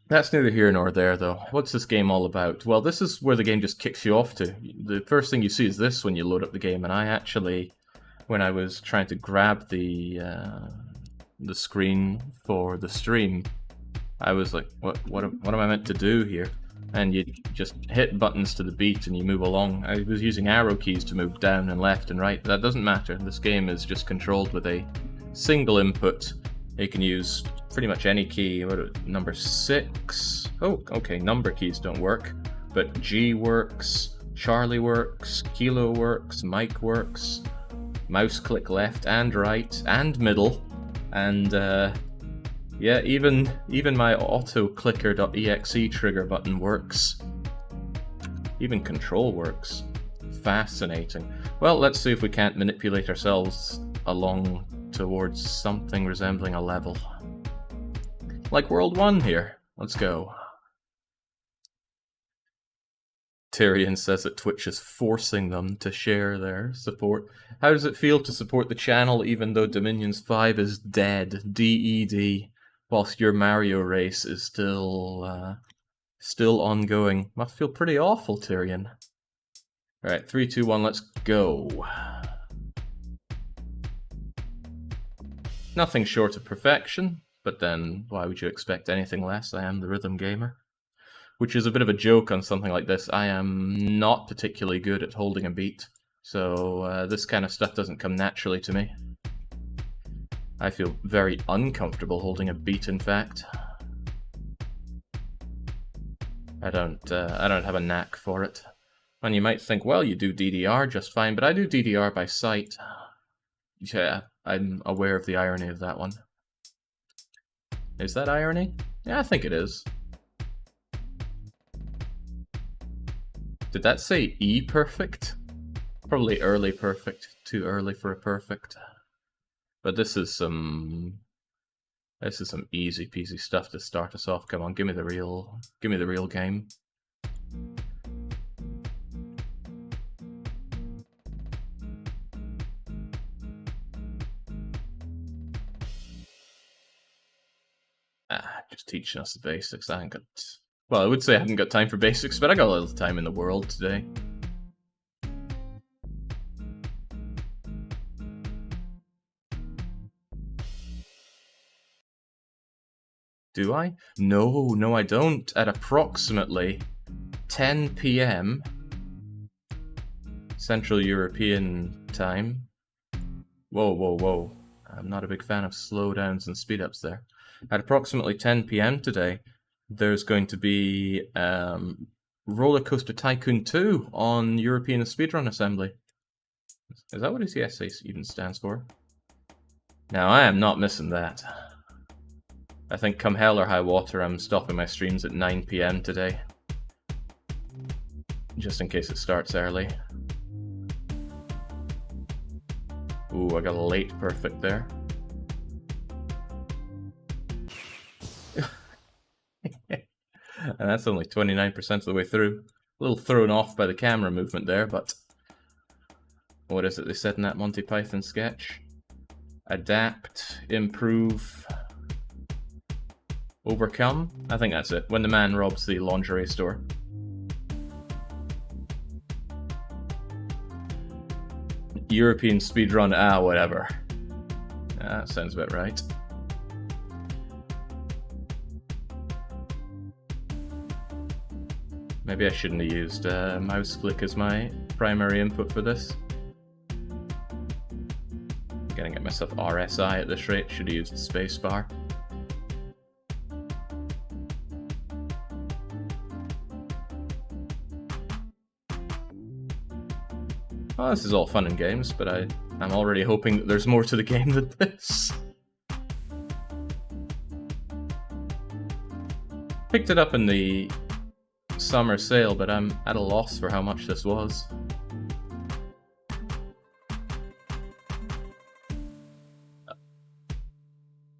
That's neither here nor there, though. What's this game all about? Well, this is where the game just kicks you off to. The first thing you see is this when you load up the game, and I actually, when I was trying to grab the screen for the stream, I was like, what am I meant to do here? And you just hit buttons to the beat and you move along. I was using arrow keys to move down and left and right. That doesn't matter. This game is just controlled with a single input. You can use pretty much any key. Number 6. Oh, okay, number keys don't work. But G works, Charlie works, Kilo works, Mike works, mouse click left and right and middle. And yeah, even my autoclicker.exe trigger button works. Even control works. Fascinating. Well, let's see if we can't manipulate ourselves along towards something resembling a level. Like World 1 here. Let's go. Tyrion says that Twitch is forcing them to share their support. How does it feel to support the channel even though Dominions 5 is dead? DED. Whilst your Mario race is still ongoing. Must feel pretty awful, Tyrion. Alright, 3, 2, 1, let's go. Nothing short of perfection, but then why would you expect anything less? I am the rhythm gamer. Which is a bit of a joke on something like this. I am not particularly good at holding a beat, so this kind of stuff doesn't come naturally to me. I feel very uncomfortable holding a beat, in fact. I don't have a knack for it. And you might think, well, you do DDR just fine, but I do DDR by sight. Yeah, I'm aware of the irony of that one. Is that irony? Yeah, I think it is. Did that say E perfect? Probably early perfect. Too early for a perfect. But this is some easy peasy stuff to start us off. Come on, give me the real game. Just teaching us the basics. I would say I haven't got time for basics, but I got a little time in the world today. Do I? No, I don't. At approximately 10 p.m. Central European time. Whoa. I'm not a big fan of slowdowns and speedups there. At approximately 10 p.m. today, there's going to be Roller Coaster Tycoon 2 on European Speedrun Assembly. Is that what his ESA even stands for? Now, I am not missing that. I think come hell or high water, I'm stopping my streams at 9 p.m. today. Just in case it starts early. Ooh, I got a late perfect there. And that's only 29% of the way through. A little thrown off by the camera movement there, but... What is it they said in that Monty Python sketch? Adapt, improve, overcome? I think that's it. When the man robs the lingerie store. European speedrun, whatever. That sounds about right. Maybe I shouldn't have used mouse click as my primary input for this. I'm gonna get myself RSI at this rate, should have used the spacebar. Well, this is all fun and games, but I'm already hoping that there's more to the game than this. Picked it up in the summer sale, but I'm at a loss for how much this was.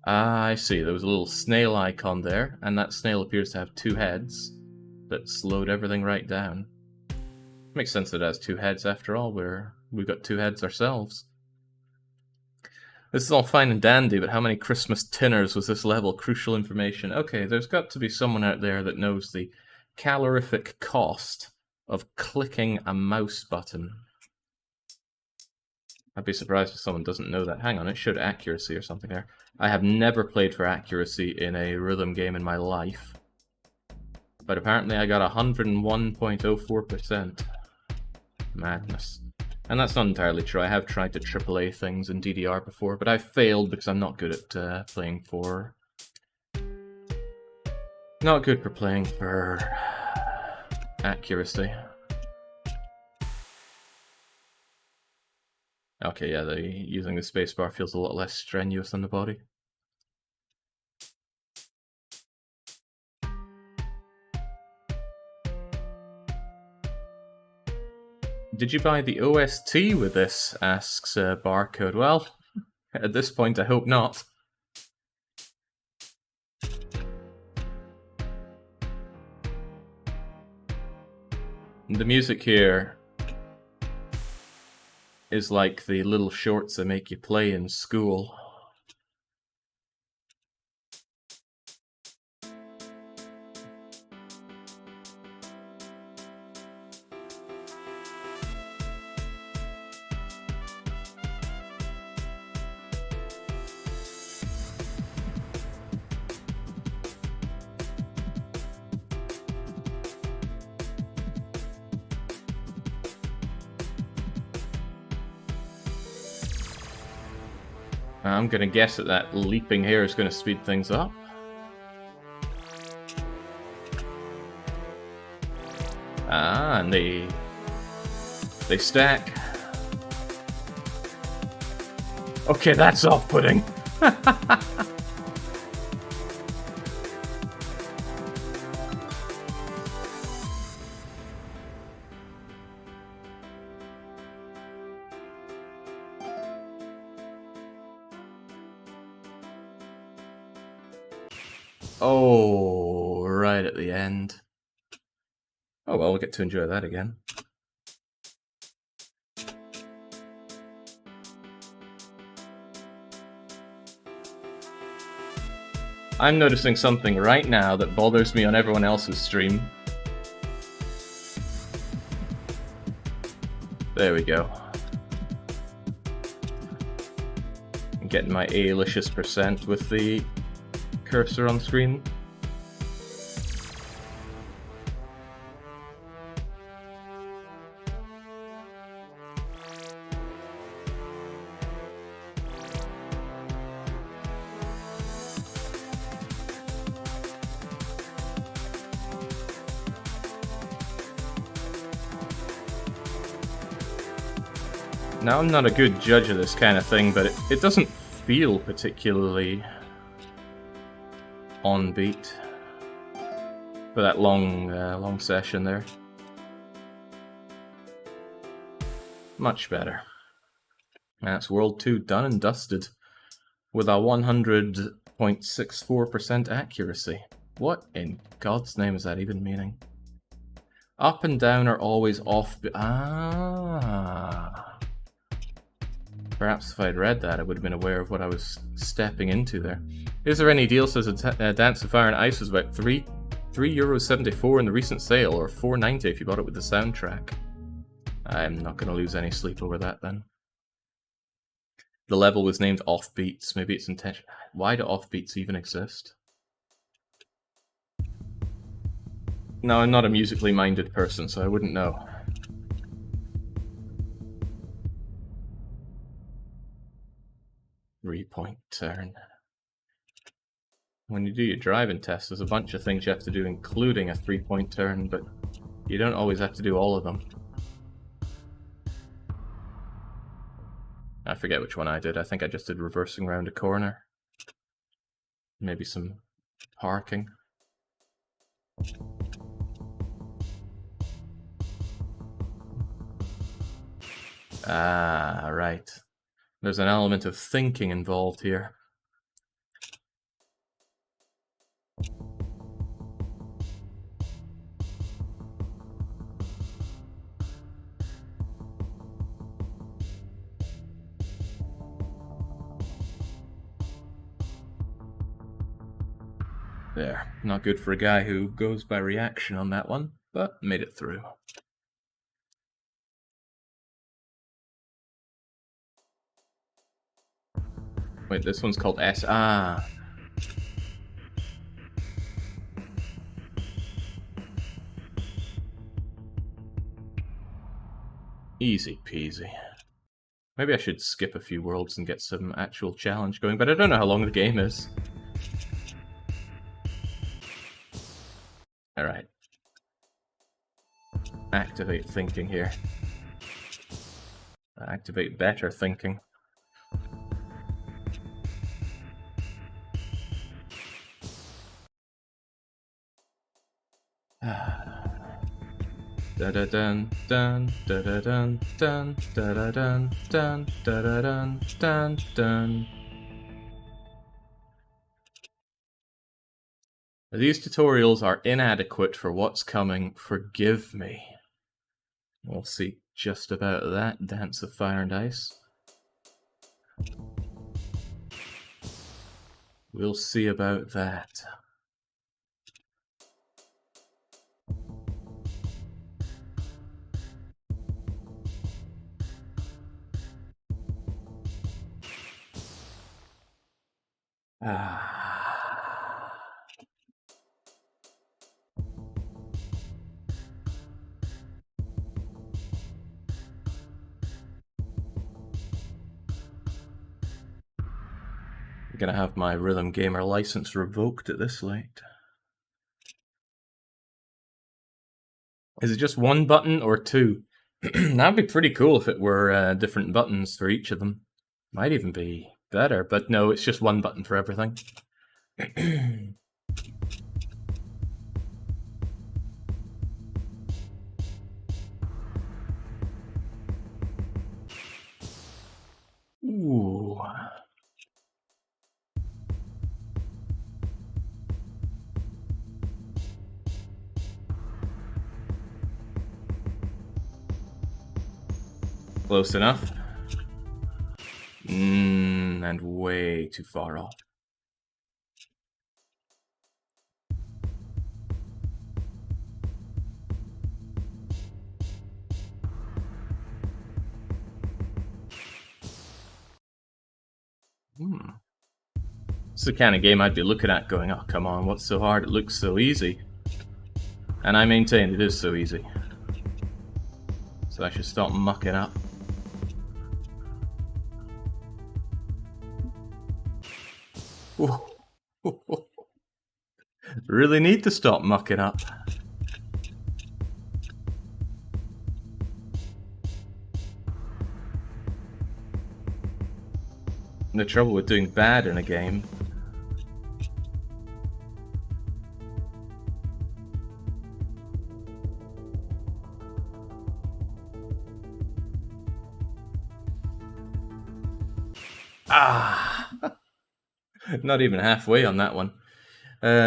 I see, there was a little snail icon there, and that snail appears to have 2 heads that slowed everything right down. Makes sense that it has 2 heads after all, we've got 2 heads ourselves. This is all fine and dandy, but how many Christmas tinners was this level? Crucial information. Okay, there's got to be someone out there that knows the calorific cost of clicking a mouse button. I'd be surprised if someone doesn't know that. Hang on, it showed accuracy or something there. I have never played for accuracy in a rhythm game in my life. But apparently I got 101.04%. Madness. And that's not entirely true. I have tried to AAA things in DDR before, but I've failed because I'm not good at playing for... Not good for playing for accuracy. Okay, yeah, using the spacebar feels a lot less strenuous on the body. Did you buy the OST with this? Asks Barcode. Well, at this point, I hope not. The music here is like the little shorts they make you play in school. I'm gonna guess that leaping here is gonna speed things up. Ah, and they stack. Okay, that's off-putting. Oh, right at the end. Oh well, we'll get to enjoy that again. I'm noticing something right now that bothers me on everyone else's stream. There we go. I'm getting my A-licious % with the cursor on screen. Now, I'm not a good judge of this kind of thing, but it doesn't feel particularly on beat for that long session there. Much better. That's World 2 done and dusted with a 100.64% accuracy. What in God's name is that even meaning? Up and down are always off. Ah. Perhaps if I'd read that, I would have been aware of what I was stepping into there. Is there any deal? Says Dance of Fire and Ice was about €3.74 in the recent sale, or $4.90 if you bought it with the soundtrack. I'm not going to lose any sleep over that then. The level was named Offbeats. Maybe it's intentional. Why do offbeats even exist? No, I'm not a musically minded person, so I wouldn't know. Three-point turn. When you do your driving test, there's a bunch of things you have to do, including a three-point turn, but you don't always have to do all of them. I forget which one I did. I think I just did reversing around a corner. Maybe some parking. Ah, right. There's an element of thinking involved here. There. Not good for a guy who goes by reaction on that one, but made it through. Wait, this one's called S. Ah. Easy peasy. Maybe I should skip a few worlds and get some actual challenge going, but I don't know how long the game is. Alright. Activate thinking here. Activate better thinking. Da da dun dun da da dun dun da da dun dun da da dun dun dun. These tutorials are inadequate for what's coming. Forgive me. We'll see just about that. Dance of Fire and Ice. We'll see about that. I'm gonna have my Rhythm Gamer license revoked at this late. Is it just one button or two? That'd be pretty cool if it were different buttons for each of them. Might even be better, but no, it's just one button for everything. Ooh. Close enough. And way too far off. It's the kind of game I'd be looking at going, oh, come on, what's so hard? It looks so easy. And I maintain it is so easy. So I should stop mucking up. Really need to stop mucking up. And the trouble with doing bad in a game . Not even halfway on that one.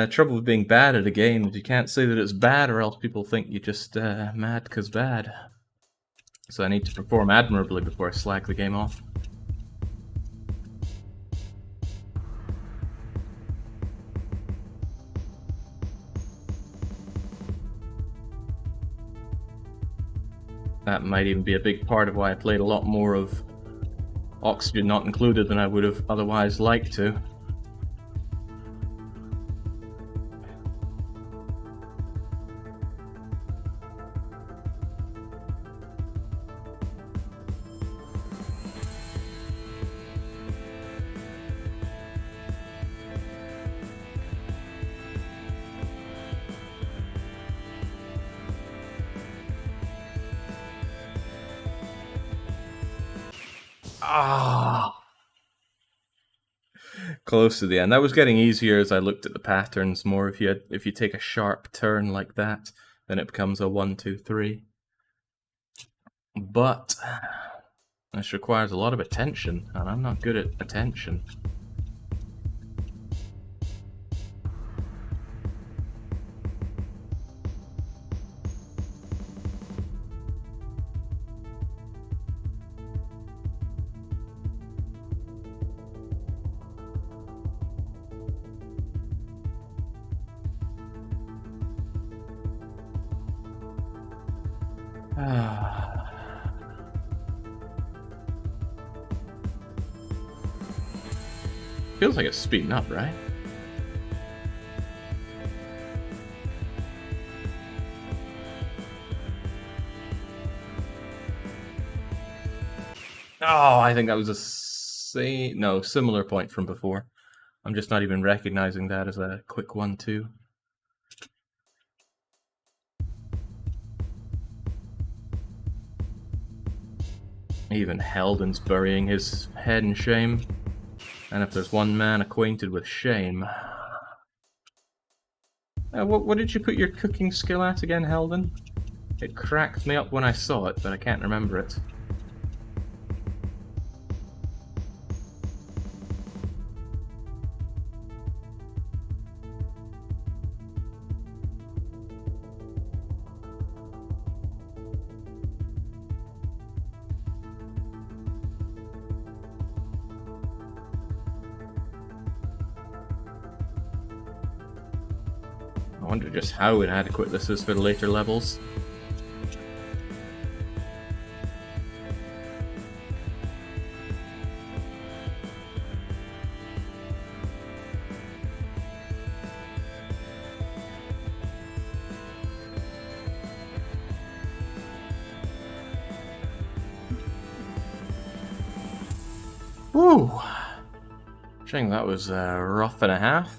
Trouble with being bad at a game is you can't say that it's bad or else people think you're just mad because bad. So I need to perform admirably before I slag the game off. That might even be a big part of why I played a lot more of Oxygen Not Included than I would have otherwise liked to. Close to the end. That was getting easier as I looked at the patterns more. If you take a sharp turn like that, then it becomes a 1, 2, 3. But this requires a lot of attention, and I'm not good at attention. Feels like it's speeding up, right? Oh, I think that was a similar point from before. I'm just not even recognizing that as a quick 1-2. Even Helden's burying his head in shame. And if there's one man acquainted with shame... what did you put your cooking skill at again, Helden? It cracked me up when I saw it, but I can't remember it. I wonder just how inadequate this is for the later levels. Woo! I think that was rough and a half.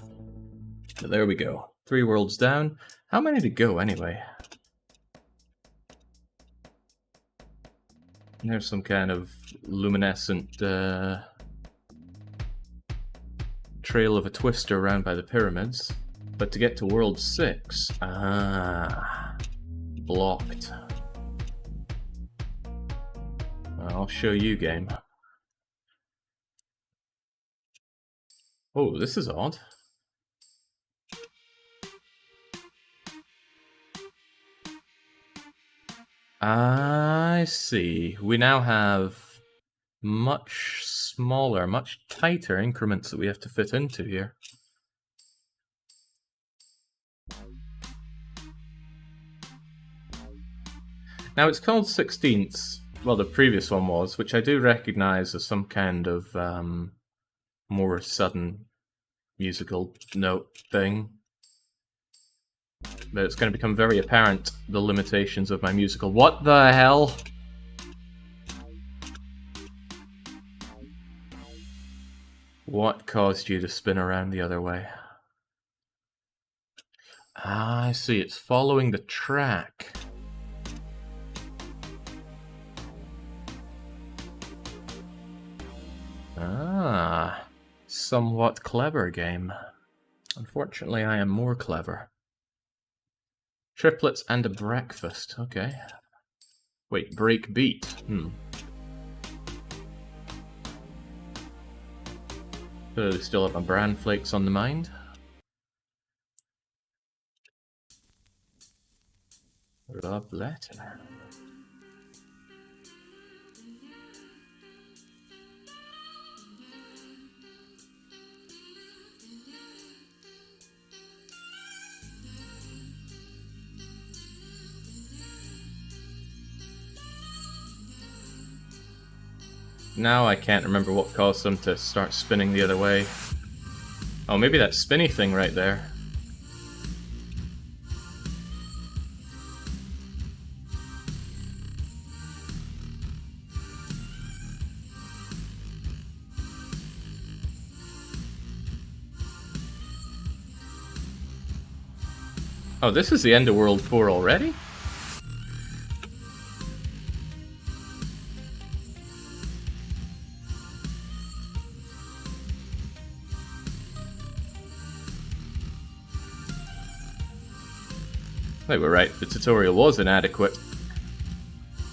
But there we go. 3 worlds down. How many to go, anyway? There's some kind of luminescent trail of a twister around by the pyramids. But to get to world 6... blocked. I'll show you, game. Oh, this is odd. I see. We now have much smaller, much tighter increments that we have to fit into here. Now it's called 16ths. Well, the previous one was, which I do recognize as some kind of more sudden musical note thing. But it's going to become very apparent the limitations of my musical. What the hell? What caused you to spin around the other way? Ah, I see. It's following the track. Ah, somewhat clever game. Unfortunately, I am more clever. Triplets and a breakfast. Okay. Wait, break beat. Still have my bran flakes on the mind. Love letter. Now I can't remember what caused them to start spinning the other way. Oh, maybe that spinny thing right there. Oh, this is the end of World 4 already? They were right, the tutorial was inadequate.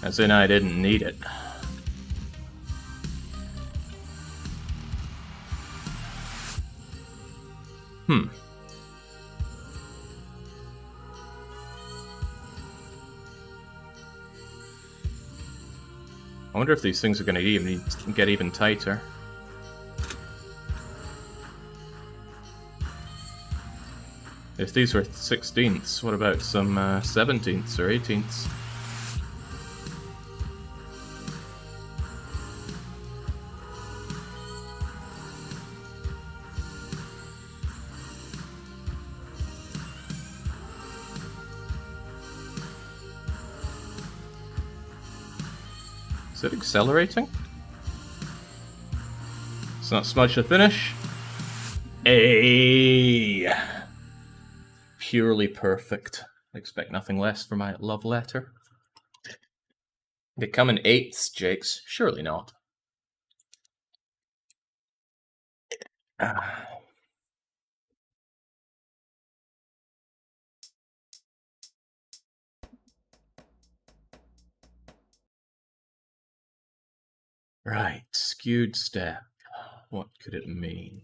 As in, I didn't need it. I wonder if these things are going to get even tighter. If these were 16ths, what about some 17ths or 18ths? it accelerating? It's not smudge to finish. Purely perfect. I expect nothing less for my love letter. They come in eighths, Jakes. Surely not. Right, skewed step. What could it mean?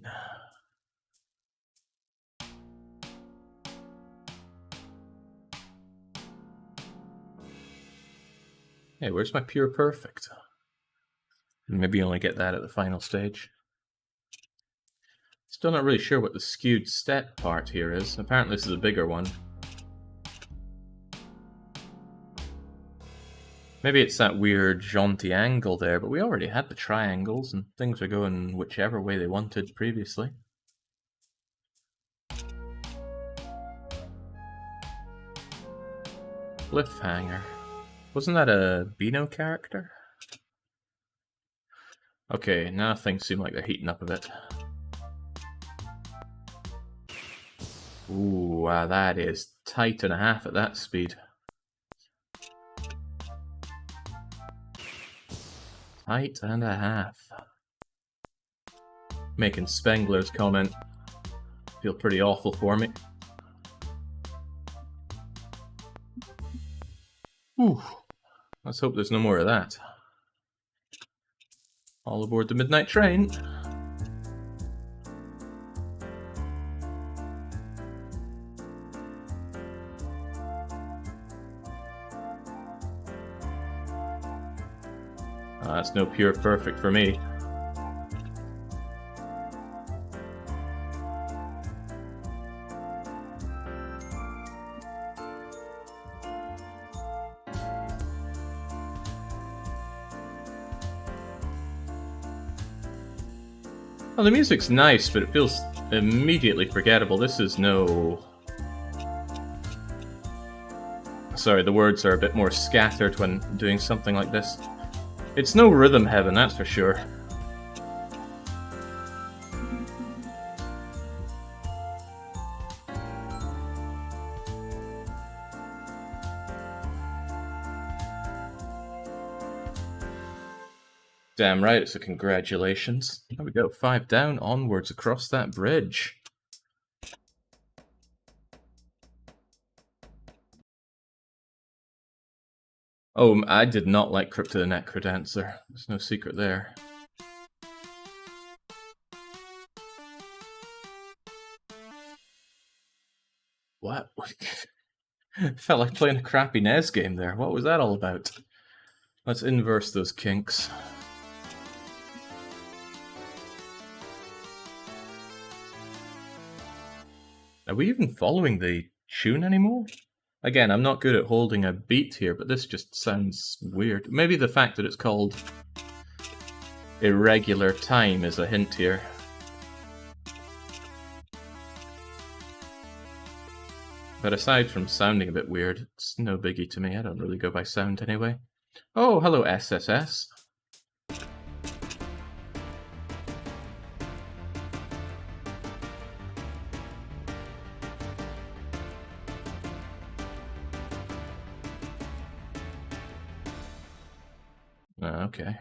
Hey, where's my pure perfect? Maybe you only get that at the final stage. Still not really sure what the skewed step part here is. Apparently this is a bigger one. Maybe it's that weird jaunty angle there, but we already had the triangles and things were going whichever way they wanted previously. Cliffhanger. Wasn't that a Beano character? Okay, now things seem like they're heating up a bit. Ooh, wow, that is tight and a half at that speed. Tight and a half. Making Spengler's comment feel pretty awful for me. Ooh, let's hope there's no more of that. All aboard the midnight train. That's no pure perfect for me. Well, the music's nice, but it feels immediately forgettable. This is no... Sorry, the words are a bit more scattered when doing something like this. It's no Rhythm Heaven, that's for sure. Damn right, it's a congratulations. There we go, 5 down, onwards across that bridge. Oh, I did not like Crypt of the Necrodancer. There's no secret there. What? Felt like playing a crappy NES game there. What was that all about? Let's inverse those kinks. Are we even following the tune anymore? Again, I'm not good at holding a beat here, but this just sounds weird. Maybe the fact that it's called Irregular Time is a hint here. But aside from sounding a bit weird, it's no biggie to me. I don't really go by sound anyway. Oh, hello SSS. Okay.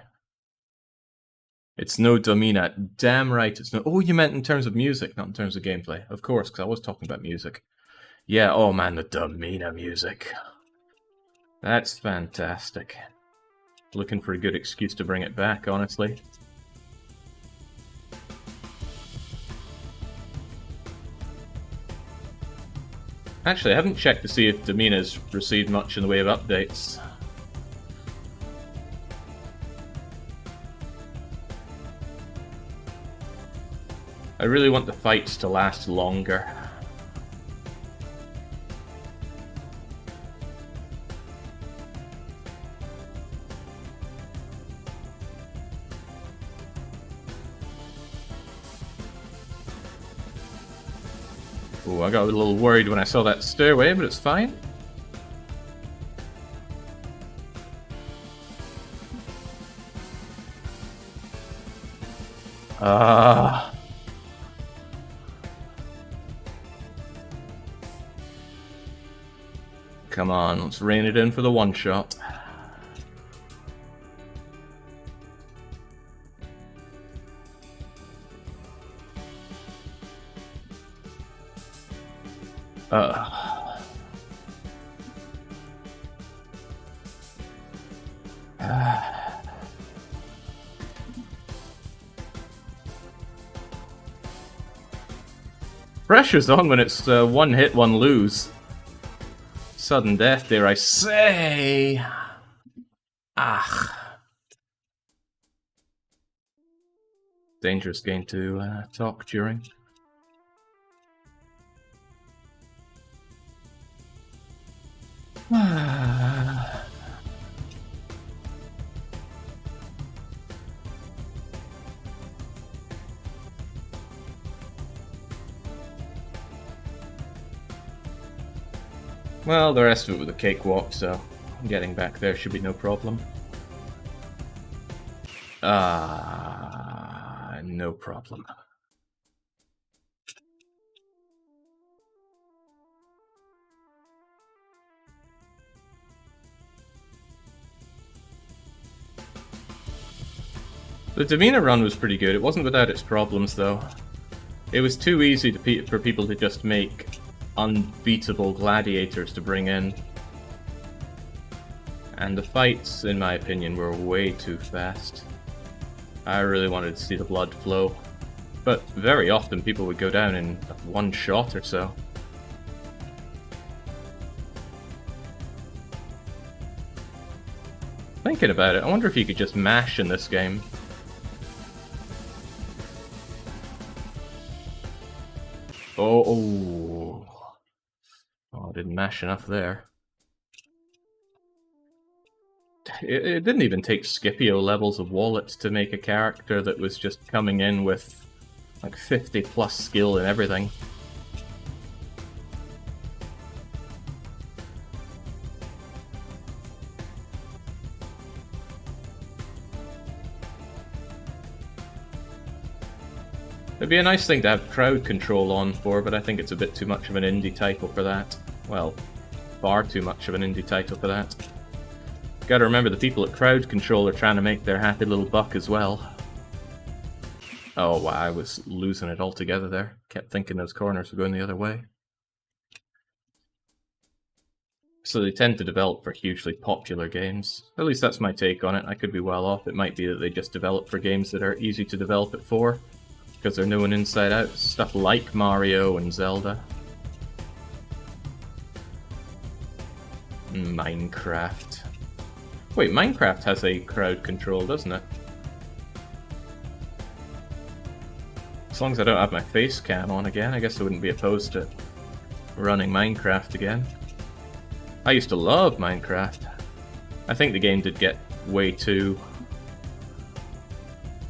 It's no Domina. Damn right it's no... Oh, you meant in terms of music, not in terms of gameplay. Of course, because I was talking about music. Yeah, oh man, the Domina music. That's fantastic. Looking for a good excuse to bring it back, honestly. Actually, I haven't checked to see if Domina's received much in the way of updates. I really want the fights to last longer. Oh, I got a little worried when I saw that stairway, but it's fine. Ah. Come on, let's rein it in for the one shot. Pressure's on when it's one hit, one lose. Sudden death, dare I say. Ah. Dangerous game to talk during. Well, the rest of it was a cakewalk, so getting back there should be no problem. No problem. The Demeanor run was pretty good. It wasn't without its problems, though. It was too easy for people to just make unbeatable gladiators to bring in. And the fights, in my opinion, were way too fast. I really wanted to see the blood flow. But very often people would go down in one shot or so. Thinking about it, I wonder if you could just mash in this game. Oh, I didn't mash enough there. It didn't even take Scipio levels of Wallet to make a character that was just coming in with like 50 plus skill and everything. It'd be a nice thing to have crowd control on for, but I think it's a bit too much of an indie title for that. Well, far too much of an indie title for that. Gotta remember the people at crowd control are trying to make their happy little buck as well. Oh wow, I was losing it altogether there. Kept thinking those corners were going the other way. So they tend to develop for hugely popular games. At least that's my take on it. I could be well off. It might be that they just develop for games that are easy to develop it for, because they're known inside out. Stuff like Mario and Zelda. Minecraft. Wait, Minecraft has a crowd control, doesn't it? As long as I don't have my face cam on again, I guess I wouldn't be opposed to running Minecraft again. I used to love Minecraft. I think the game did get way too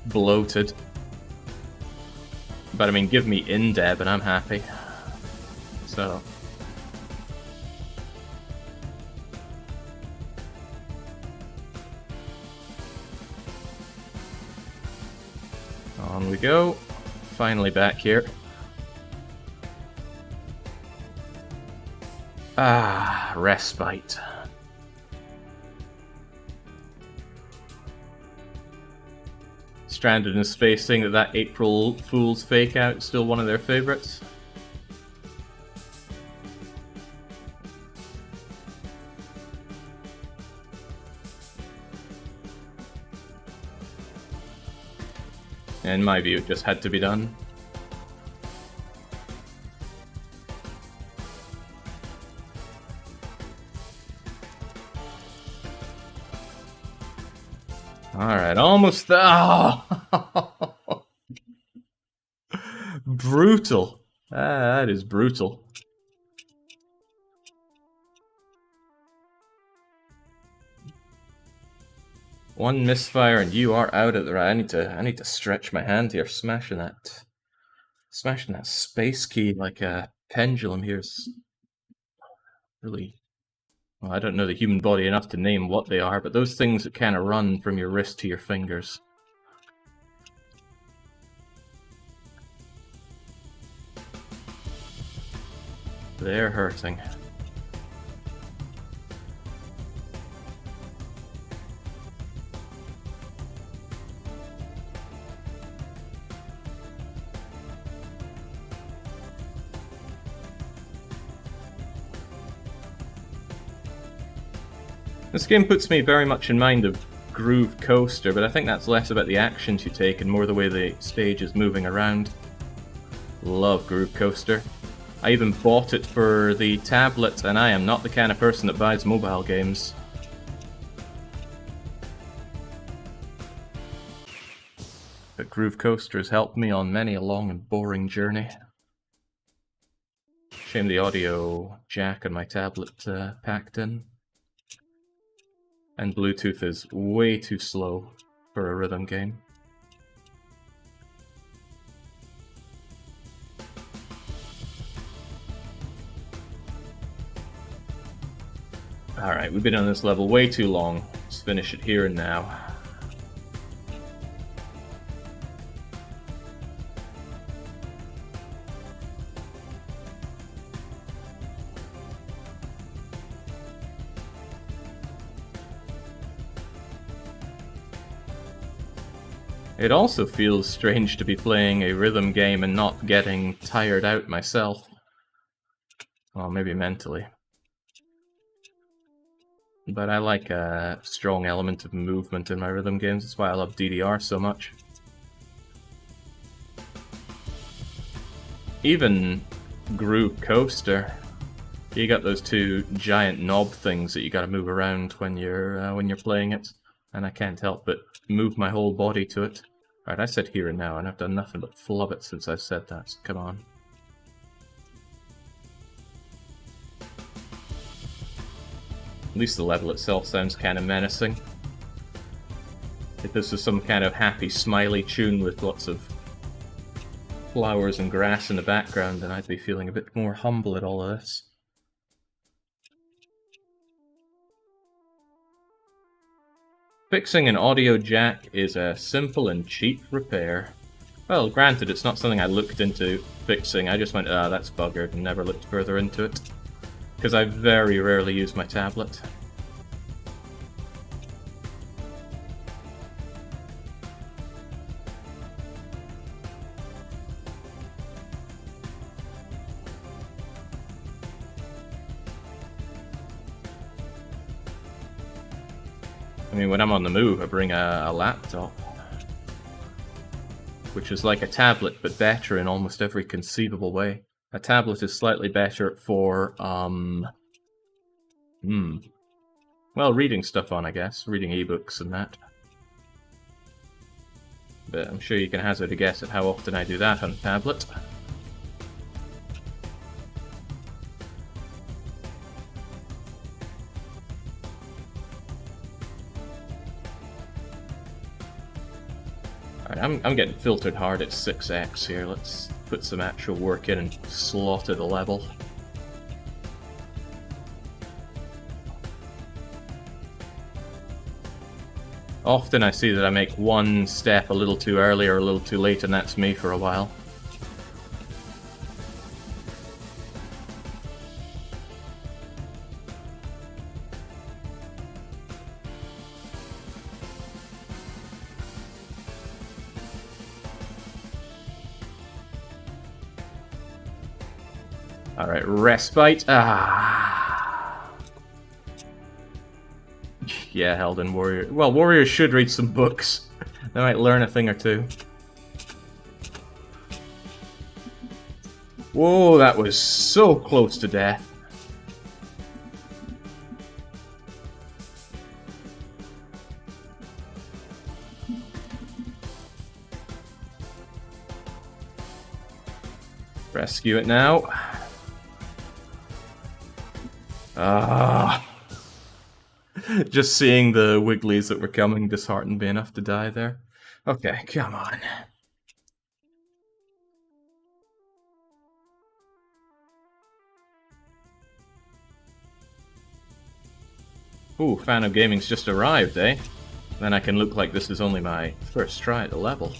bloated. But I mean, give me in-deb and I'm happy. So. On we go. Finally back here. Ah, respite. Stranded in Space saying that April Fool's fake out is still one of their favorites. In my view, it just had to be done. Alright, almost there. Oh! Brutal. That is brutal. One misfire and you are out at the right. I need to stretch my hand here, smashing that space key like a pendulum here is really. Well, I don't know the human body enough to name what they are, but those things that kind of run from your wrist to your fingers. They're hurting. This game puts me very much in mind of Groove Coaster, but I think that's less about the actions you take and more the way the stage is moving around. Love Groove Coaster. I even bought it for the tablet, and I am not the kind of person that buys mobile games. But Groove Coaster has helped me on many a long and boring journey. Shame the audio jack on my tablet packed in. And Bluetooth is way too slow for a rhythm game. Alright, we've been on this level way too long. Let's finish it here and now. It also feels strange to be playing a rhythm game and not getting tired out myself. Well, maybe mentally. But I like a strong element of movement in my rhythm games. That's why I love DDR so much. Even Groove Coaster, you got those two giant knob things that you got to move around when you're playing it, and I can't help but move my whole body to it. Right, I said here and now, and I've done nothing but flub it since I've said that. Come on. At least the level itself sounds kind of menacing. If this was some kind of happy, smiley tune with lots of flowers and grass in the background, then I'd be feeling a bit more humble at all of this. Fixing an audio jack is a simple and cheap repair. Well, granted, it's not something I looked into fixing. I just went, ah, that's buggered, and never looked further into it. Because I very rarely use my tablet. I mean, when I'm on the move, I bring a laptop. Which is like a tablet, but better in almost every conceivable way. A tablet is slightly better for, well, reading stuff on, I guess. Reading ebooks and that. But I'm sure you can hazard a guess at how often I do that on a tablet. Alright, I'm getting filtered hard at 6x here. Let's put some actual work in and slaughter the level. Often I see that I make one step a little too early or a little too late, and that's me for a while. Alright, respite. Ah. Yeah, Elden Warrior. Well, warriors should read some books. They might learn a thing or two. Whoa, that was so close to death. Rescue it now. Ah. Just seeing the wigglies that were coming disheartened me enough to die there. Okay, come on. Ooh, Fan of Gaming's just arrived, eh? Then I can look like this is only my first try at the level.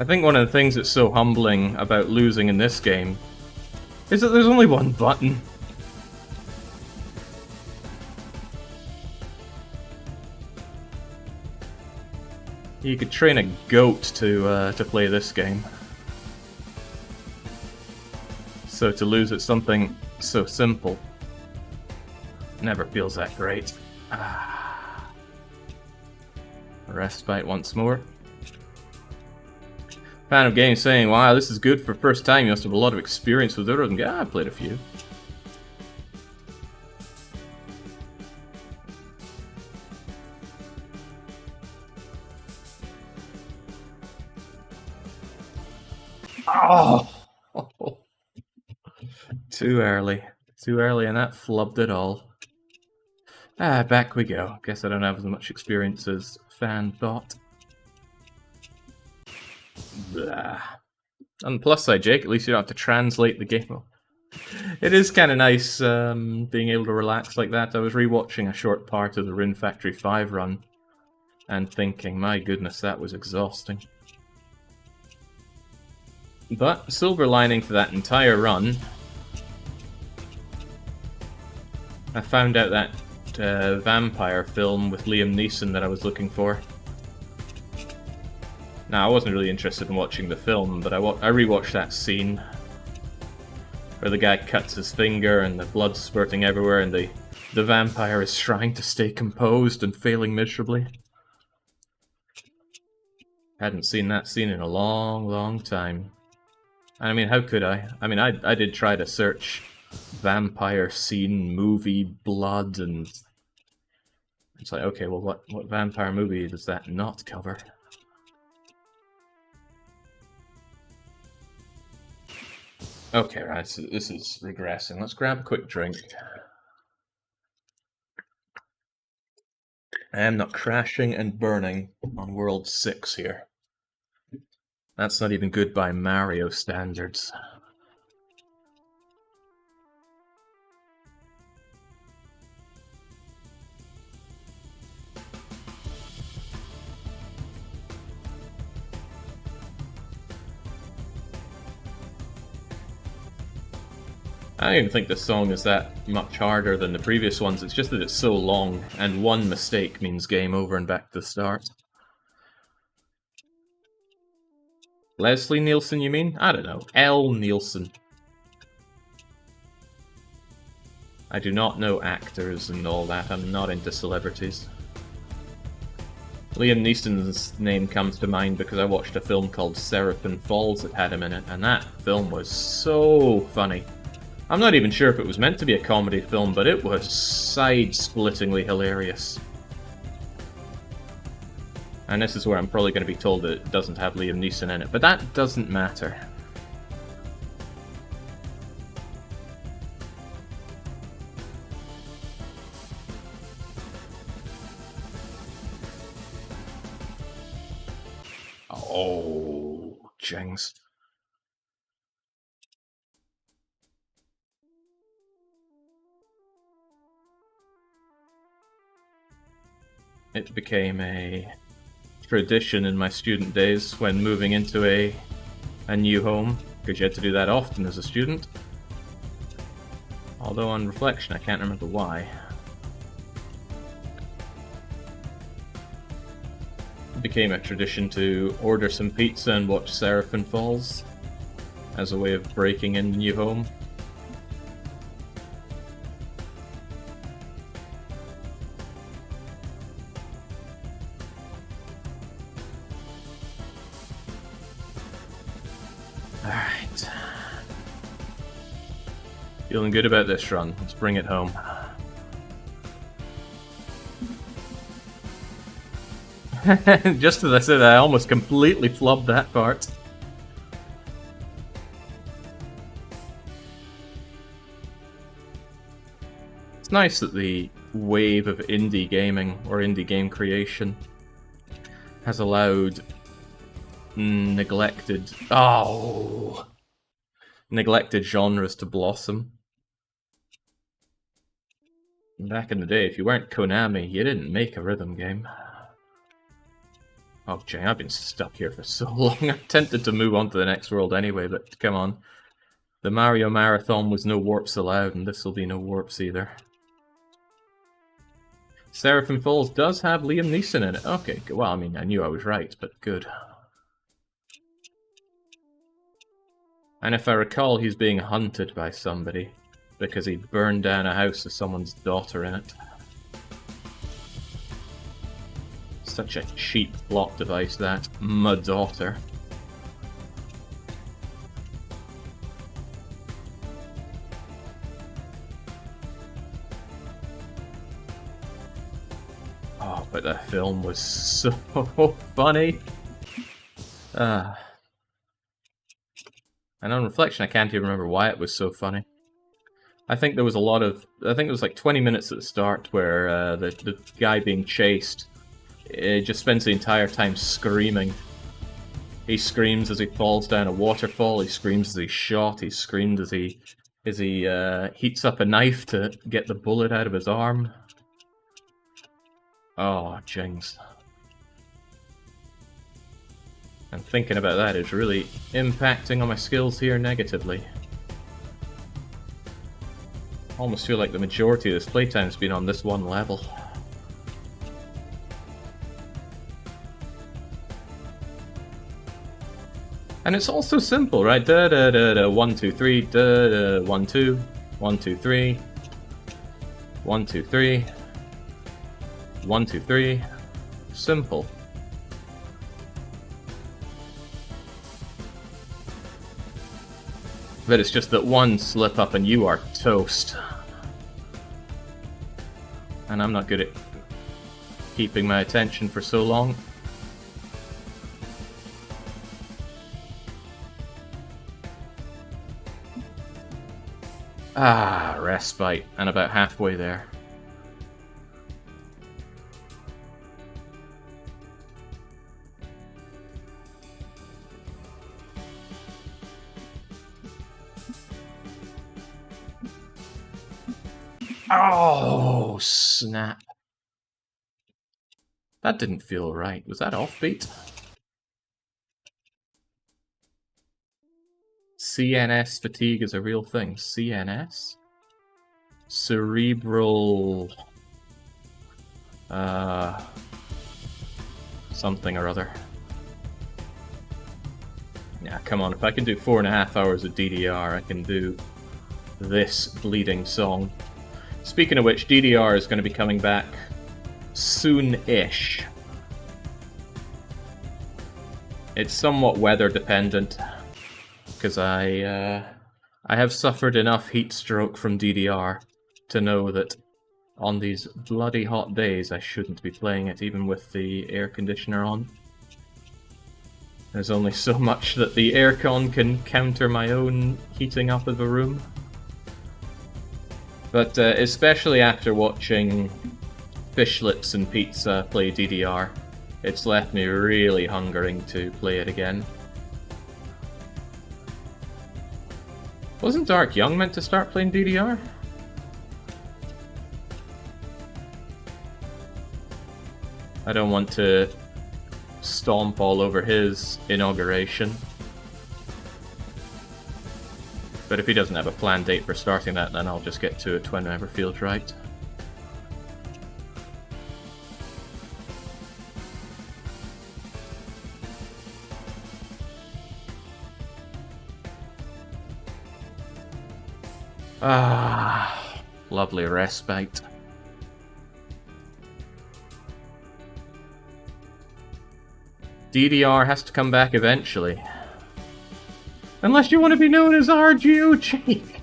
I think one of the things that's so humbling about losing in this game is that there's only one button. You could train a goat to play this game. So to lose at something so simple never feels that great. Respite once more. Fan of games saying, wow, this is good for first time. You must have a lot of experience with other than game. I played a few. Oh! Too early. Too early, and that flubbed it all. Back we go. Guess I don't have as much experience as Fan thought. Blah. On the plus side, Jake, at least you don't have to translate the game. It is kind of nice being able to relax like that. I was rewatching a short part of the Rune Factory 5 run and thinking, my goodness, that was exhausting. But, silver lining to that entire run, I found out that vampire film with Liam Neeson that I was looking for. Now, I wasn't really interested in watching the film, but I rewatched that scene where the guy cuts his finger and the blood's spurting everywhere and the vampire is trying to stay composed and failing miserably. Hadn't seen that scene in a long, long time. I mean, how could I? I mean, I did try to search vampire scene, movie, blood, and it's like, okay, well, what vampire movie does that not cover? Okay, right, so this is regressing. Let's grab a quick drink. I am not crashing and burning on World 6 here. That's not even good by Mario standards. I don't even think this song is that much harder than the previous ones, it's just that it's so long, and one mistake means game over and back to the start. Leslie Nielsen, you mean? I don't know. L. Nielsen. I do not know actors and all that, I'm not into celebrities. Liam Neeson's name comes to mind because I watched a film called Seraphim Falls that had him in it, and that film was so funny. I'm not even sure if it was meant to be a comedy film, but it was side-splittingly hilarious. And this is where I'm probably going to be told that it doesn't have Liam Neeson in it, but that doesn't matter. Oh, Jinx. It became a tradition in my student days when moving into a new home, because you had to do that often as a student. Although on reflection, I can't remember why. It became a tradition to order some pizza and watch Seraphim Falls as a way of breaking in the new home. Alright. Feeling good about this run. Let's bring it home. Just as I said, I almost completely flubbed that part. It's nice that the wave of indie gaming, or indie game creation, has allowed neglected genres to blossom. Back in the day, if you weren't Konami, you didn't make a rhythm game. Oh, Jane, I've been stuck here for so long. I'm tempted to move on to the next world anyway, but come on. The Mario Marathon was no warps allowed, and this will be no warps either. Seraphim Falls does have Liam Neeson in it. Okay, well, I mean, I knew I was right, but good. And if I recall, he's being hunted by somebody because he burned down a house with someone's daughter in it. Such a cheap plot device, that. My daughter. Oh, but the film was so funny. And on reflection, I can't even remember why it was so funny. I think there was a lot of... I think it was like 20 minutes at the start where the guy being chased just spends the entire time screaming. He screams as he falls down a waterfall, he screams as he's shot, he screams as he heats up a knife to get the bullet out of his arm. Oh, jings. And thinking about that is really impacting on my skills here negatively. I almost feel like the majority of this playtime's been on this one level. And it's all so simple, right? Da da da da, 1 2 3, da da 1 2, 1 2 3, 1 2 3, 1 2 3. Simple. But it's just that one slip up and you are toast. And I'm not good at keeping my attention for so long. Ah, respite, and about halfway there. Oh, snap. That didn't feel right. Was that offbeat? CNS fatigue is a real thing. CNS? Cerebral... something or other. Yeah, come on, if I can do 4.5 hours of DDR, I can do this bleeding song. Speaking of which, DDR is going to be coming back soon-ish. It's somewhat weather dependent, because I have suffered enough heat stroke from DDR to know that on these bloody hot days I shouldn't be playing it even with the air conditioner on. There's only so much that the aircon can counter my own heating up of a room. But especially after watching Fishlips and Pizza play DDR, it's left me really hungering to play it again. Wasn't Dark Young meant to start playing DDR? I don't want to stomp all over his inauguration. But if he doesn't have a planned date for starting that, then I'll just get to it whenever feels right. Ah, lovely respite. DDR has to come back eventually. Unless you want to be known as RGOG.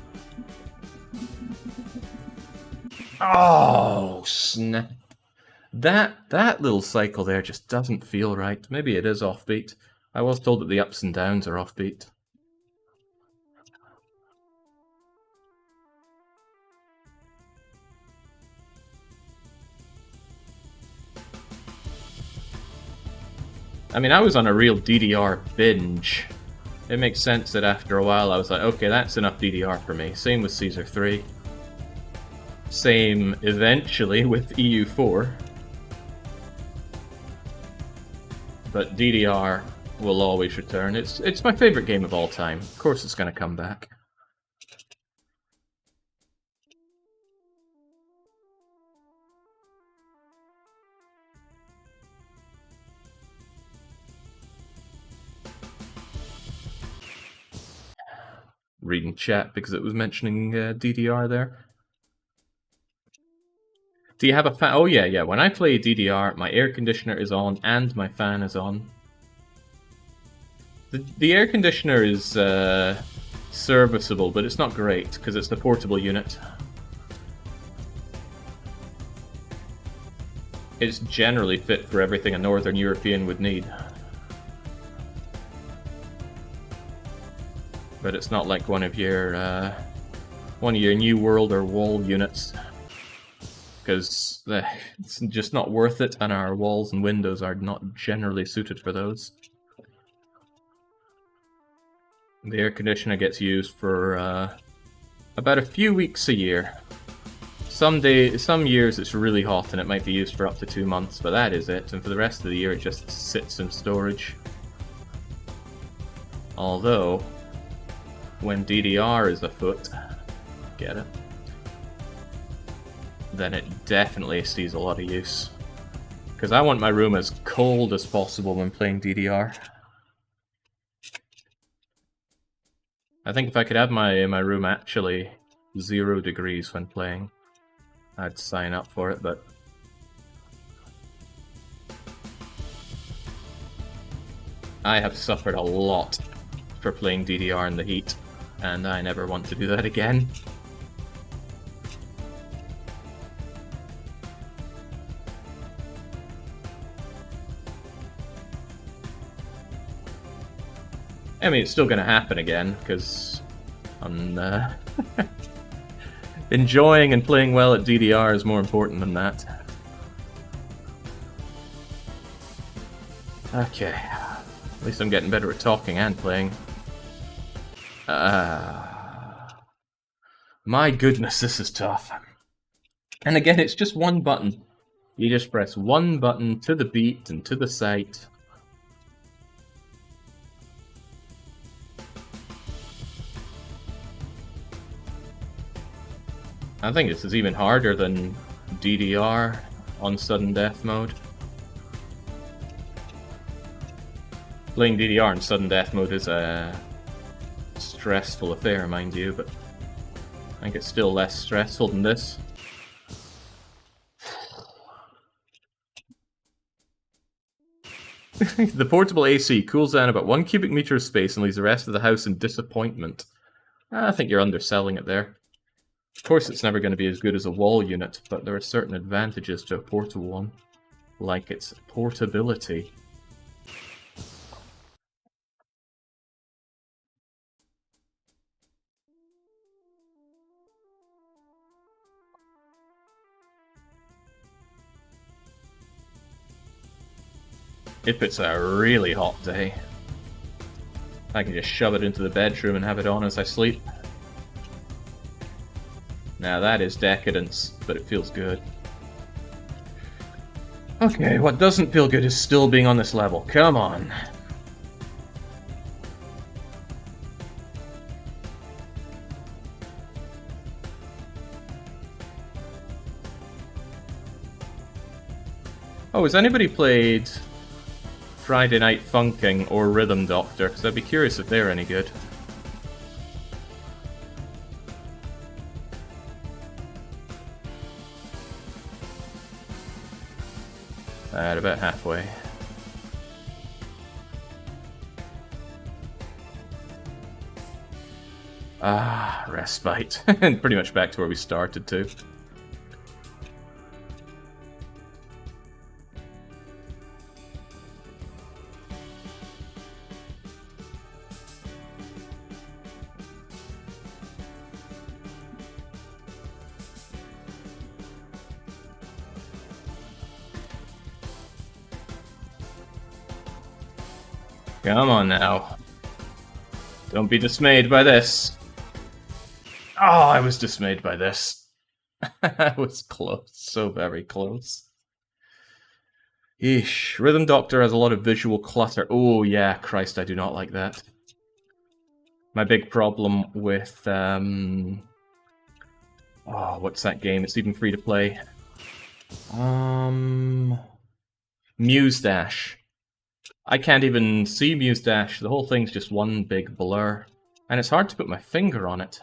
Oh, snap. That little cycle there just doesn't feel right. Maybe it is offbeat. I was told that the ups and downs are offbeat. I mean, I was on a real DDR binge. It makes sense that after a while I was like, okay, that's enough DDR for me. Same with Caesar 3. Same, eventually, with EU4. But DDR will always return. It's my favorite game of all time. Of course it's going to come back. Reading chat because it was mentioning DDR there. Do you have a fan? Oh yeah. When I play DDR, my air conditioner is on and my fan is on. The air conditioner is serviceable, but it's not great because it's the portable unit. It's generally fit for everything a Northern European would need. But it's not like one of your New World or wall units, because it's just not worth it, and our walls and windows are not generally suited for those. The air conditioner gets used for about a few weeks a year. Some years it's really hot and it might be used for up to 2 months, but that is it, and for the rest of the year it just sits in storage. Although, when DDR is afoot, get it? Then it definitely sees a lot of use. Because I want my room as cold as possible when playing DDR. I think if I could have my room actually 0 degrees when playing, I'd sign up for it, but I have suffered a lot for playing DDR in the heat, and I never want to do that again. I mean, it's still going to happen again, because I'm enjoying and playing well at DDR is more important than that. Okay. At least I'm getting better at talking and playing. My goodness, this is tough. And again, it's just one button. You just press one button to the beat and to the sight. I think this is even harder than DDR on sudden death mode. Playing DDR in sudden death mode is a stressful affair, mind you, but I think it's still less stressful than this. The portable AC cools down about 1 cubic meter of space and leaves the rest of the house in disappointment. I think you're underselling it there. Of course it's never going to be as good as a wall unit, but there are certain advantages to a portable one, like its portability. If it's a really hot day, I can just shove it into the bedroom and have it on as I sleep. Now that is decadence, but it feels good. Okay, what doesn't feel good is still being on this level. Come on. Oh, has anybody played Friday Night Funkin' or Rhythm Doctor? Because I'd be curious if they're any good. At about halfway. Ah, respite. And pretty much back to where we started too. Come on now. Don't be dismayed by this. Oh, I was dismayed by this. I was close. So very close. Eesh. Rhythm Doctor has a lot of visual clutter. Oh, yeah, Christ, I do not like that. My big problem with, oh, what's that game? It's even free to play. Muse Dash. I can't even see Muse Dash. The whole thing's just one big blur. And it's hard to put my finger on it.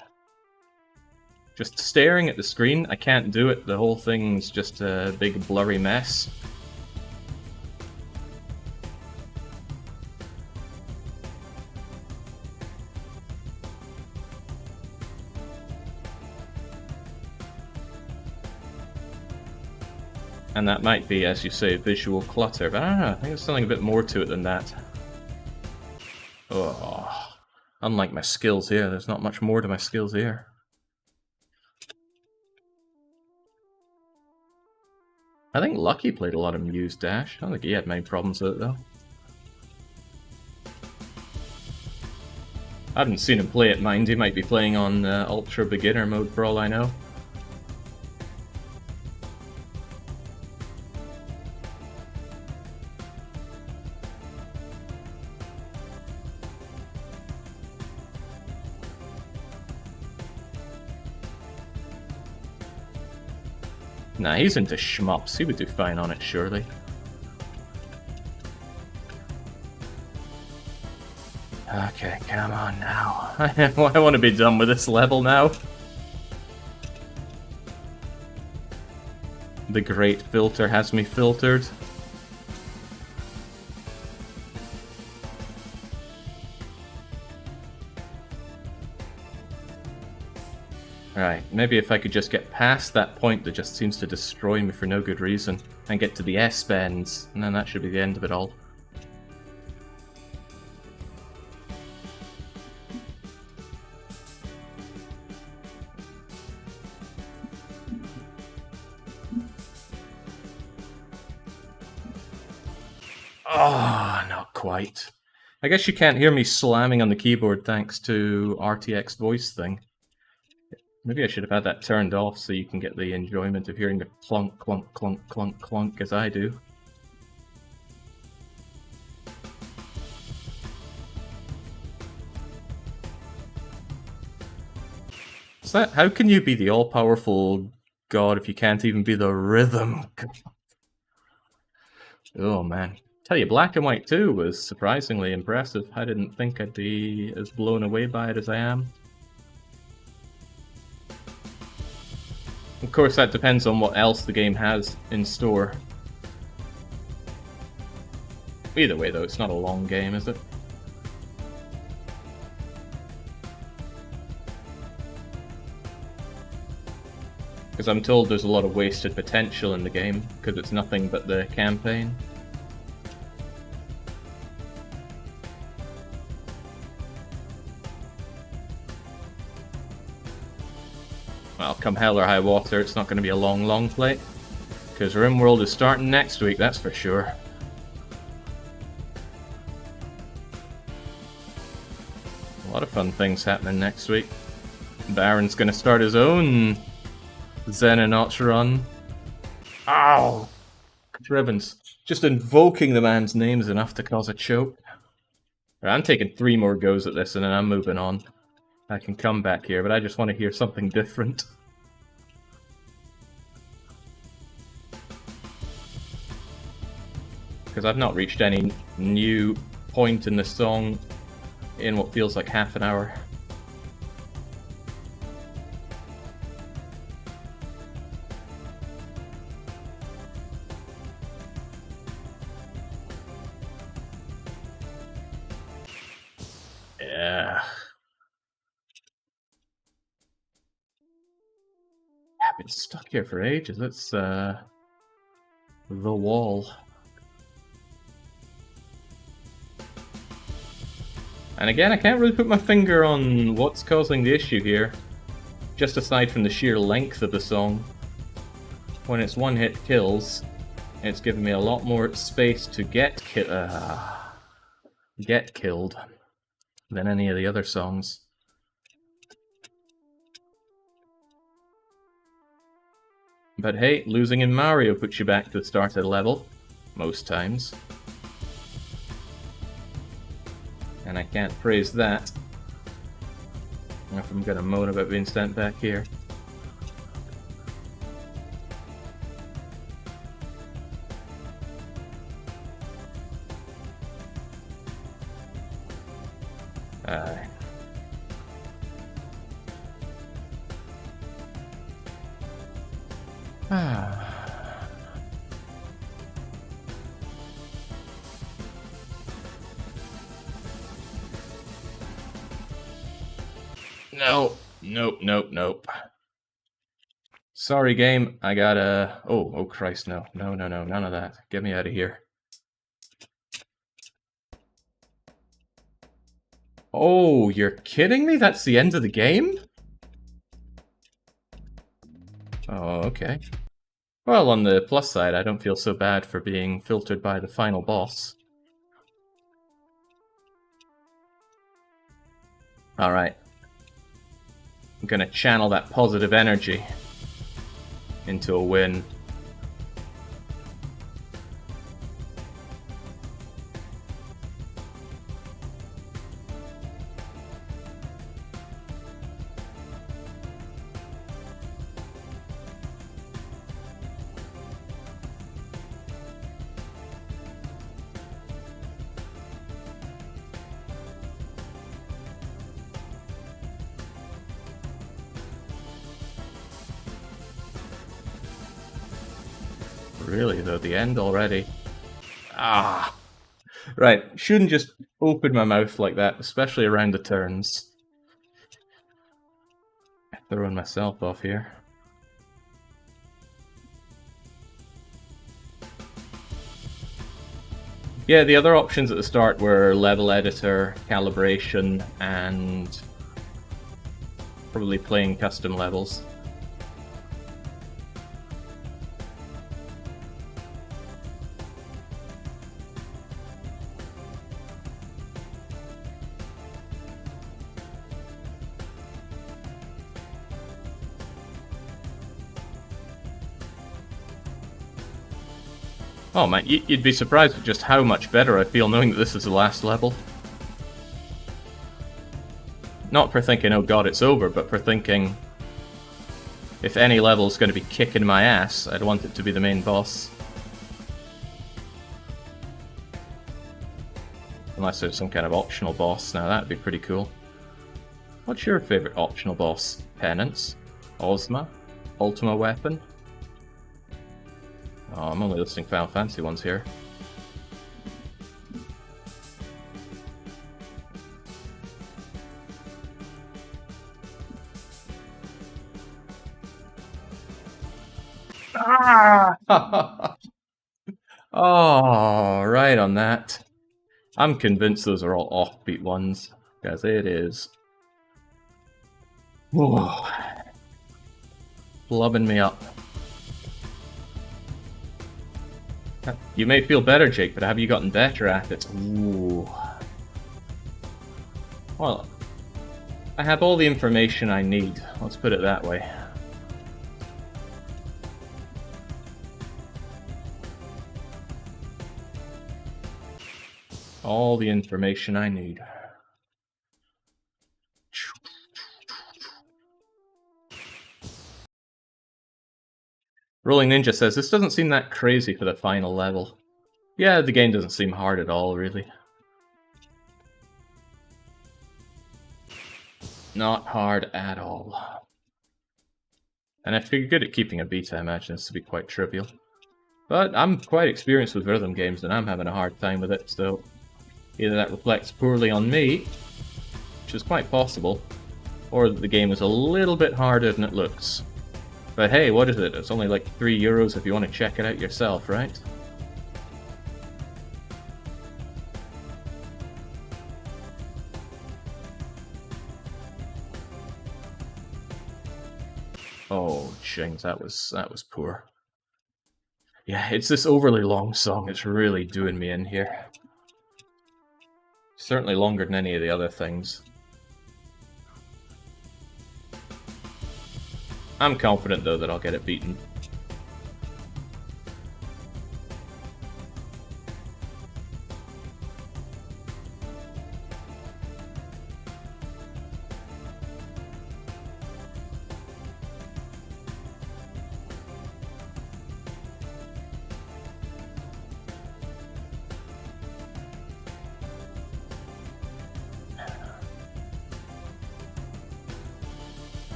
Just staring at the screen, I can't do it. The whole thing's just a big blurry mess. And that might be, as you say, visual clutter, but I don't know, I think there's something a bit more to it than that. Oh, unlike my skills here, there's not much more to my skills here. I think Lucky played a lot of Muse Dash. I don't think he had many problems with it, though. I haven't seen him play it, mind. He might be playing on Ultra Beginner mode for all I know. Nah, he's into shmups. He would do fine on it, surely. Okay, come on now. I want to be done with this level now. The great filter has me filtered. Right, maybe if I could just get past that point that just seems to destroy me for no good reason, and get to the S-bends, and then that should be the end of it all. Oh, not quite. I guess you can't hear me slamming on the keyboard thanks to RTX voice thing. Maybe I should have had that turned off so you can get the enjoyment of hearing the clunk, clunk, clunk, clunk, clunk as I do. Is that, how can you be the all-powerful god if you can't even be the rhythm god? Oh man. Tell you, Black and White 2 was surprisingly impressive. I didn't think I'd be as blown away by it as I am. Of course, that depends on what else the game has in store. Either way, though, it's not a long game, is it? Because I'm told there's a lot of wasted potential in the game, because it's nothing but the campaign. Well, come hell or high water, it's not going to be a long play. Because RimWorld is starting next week, that's for sure. A lot of fun things happening next week. Baron's going to start his own Xenonauts run. Ow! Ribbons. Just invoking the man's name is enough to cause a choke. Right, I'm taking 3 more goes at this and then I'm moving on. I can come back here, but I just want to hear something different. Because I've not reached any new point in the song in what feels like half an hour. Yeah. I've been stuck here for ages. It's the wall. And again, I can't really put my finger on what's causing the issue here. Just aside from the sheer length of the song. When it's one-hit kills, it's given me a lot more space to get killed than any of the other songs. But hey, losing in Mario puts you back to the start of the level. most times. And I can't praise that if I'm gonna moan about being sent back here. No, nope. Sorry, game. I gotta. Oh Christ, no, none of that. Get me out of here. Oh, you're kidding me? That's the end of the game? Oh, okay. Well, on the plus side, I don't feel so bad for being filtered by the final boss. Alright. I'm gonna channel that positive energy into a win. Really, though, the end already. Ah! Right, shouldn't just open my mouth like that, especially around the turns. Throwing myself off here. Yeah, the other options at the start were level editor, calibration, and probably playing custom levels. Oh man, you'd be surprised at just how much better I feel knowing that this is the last level. Not for thinking, oh god, it's over, but for thinking, if any level's going to be kicking my ass, I'd want it to be the main boss. Unless there's some kind of optional boss, now that'd be pretty cool. What's your favourite optional boss? Penance? Ozma? Ultima Weapon? Oh, I'm only listing Final Fantasy ones here. Ah! Oh, right on that. I'm convinced those are all offbeat ones, because it is. Whoa. Blubbing me up. You may feel better, Jake, but have you gotten better at it? Ooh. Well, I have all the information I need. Let's put it that way. All the information I need. Rolling Ninja says, this doesn't seem that crazy for the final level. Yeah, the game doesn't seem hard at all, really. Not hard at all. And if you're good at keeping a beat, I imagine this to be quite trivial. But I'm quite experienced with rhythm games, and I'm having a hard time with it, so either that reflects poorly on me, which is quite possible, or that the game is a little bit harder than it looks. But hey, what is it? It's only like €3 if you want to check it out yourself, right? Oh, jings, that was poor. Yeah, it's this overly long song. It's really doing me in here. Certainly longer than any of the other things. I'm confident, though, that I'll get it beaten.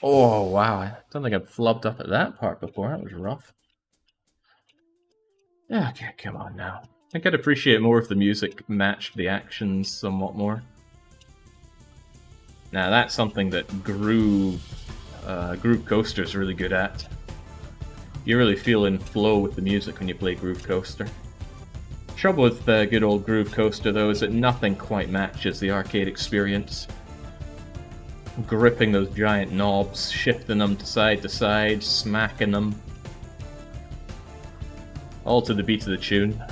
Oh, wow. I don't think I've flubbed up at that part before. That was rough. Yeah, okay, come on now. I think I'd appreciate more if the music matched the actions somewhat more. Now, that's something that Groove Coaster's really good at. You really feel in flow with the music when you play Groove Coaster. Trouble with good old Groove Coaster, though, is that nothing quite matches the arcade experience. Gripping those giant knobs, shifting them to side, smacking them. All to the beat of the tune.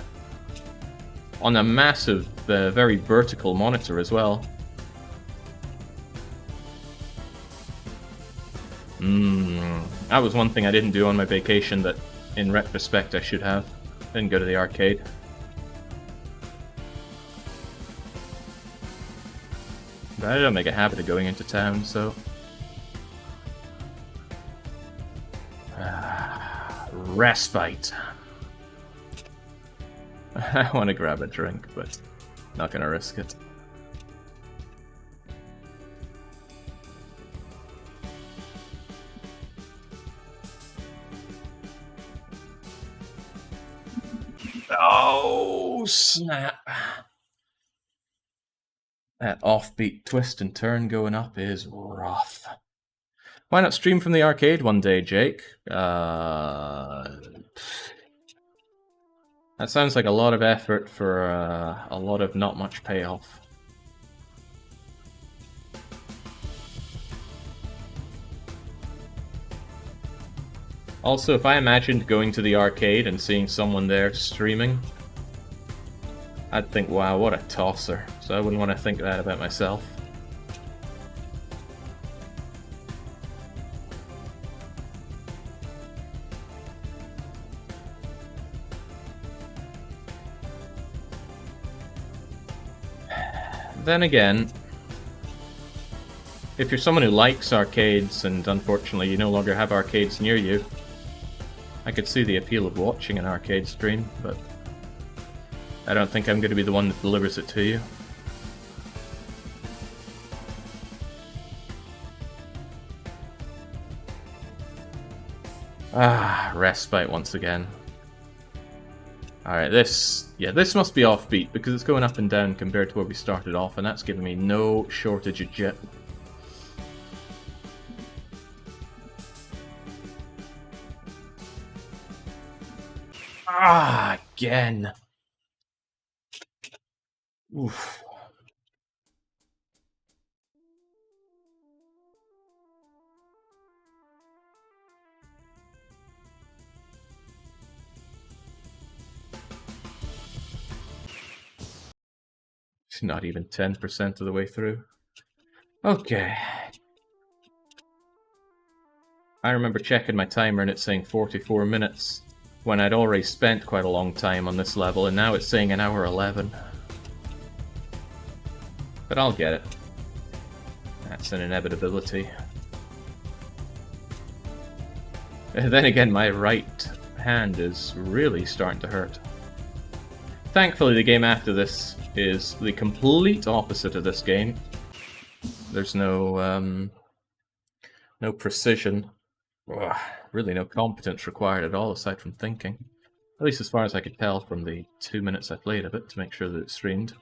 On a massive, very vertical monitor as well. That was one thing I didn't do on my vacation that, in retrospect, I should have. Didn't go to the arcade. But I don't make a habit of going into town, so... respite. I want to grab a drink, but not gonna risk it. Oh, snap. That offbeat twist and turn going up is rough. Why not stream from the arcade one day, Jake? That sounds like a lot of effort for a lot of not much payoff. Also, if I imagined going to the arcade and seeing someone there streaming, I'd think, wow, what a tosser. So I wouldn't want to think that about myself. Then again, if you're someone who likes arcades and unfortunately you no longer have arcades near you, I could see the appeal of watching an arcade stream, but I don't think I'm going to be the one that delivers it to you. Respite once again. Alright, this must be offbeat because it's going up and down compared to where we started off, and that's giving me no shortage of jip. Again. Oof. Not even 10% of the way through. Okay. I remember checking my timer and it's saying 44 minutes, when I'd already spent quite a long time on this level, and now it's saying an hour 11. But I'll get it. That's an inevitability. And then again, my right hand is really starting to hurt. Thankfully, the game after this is the complete opposite of this game. There's no precision. Ugh, really no competence required at all, aside from thinking. At least as far as I could tell from the 2 minutes I played of it to make sure that it's streamed.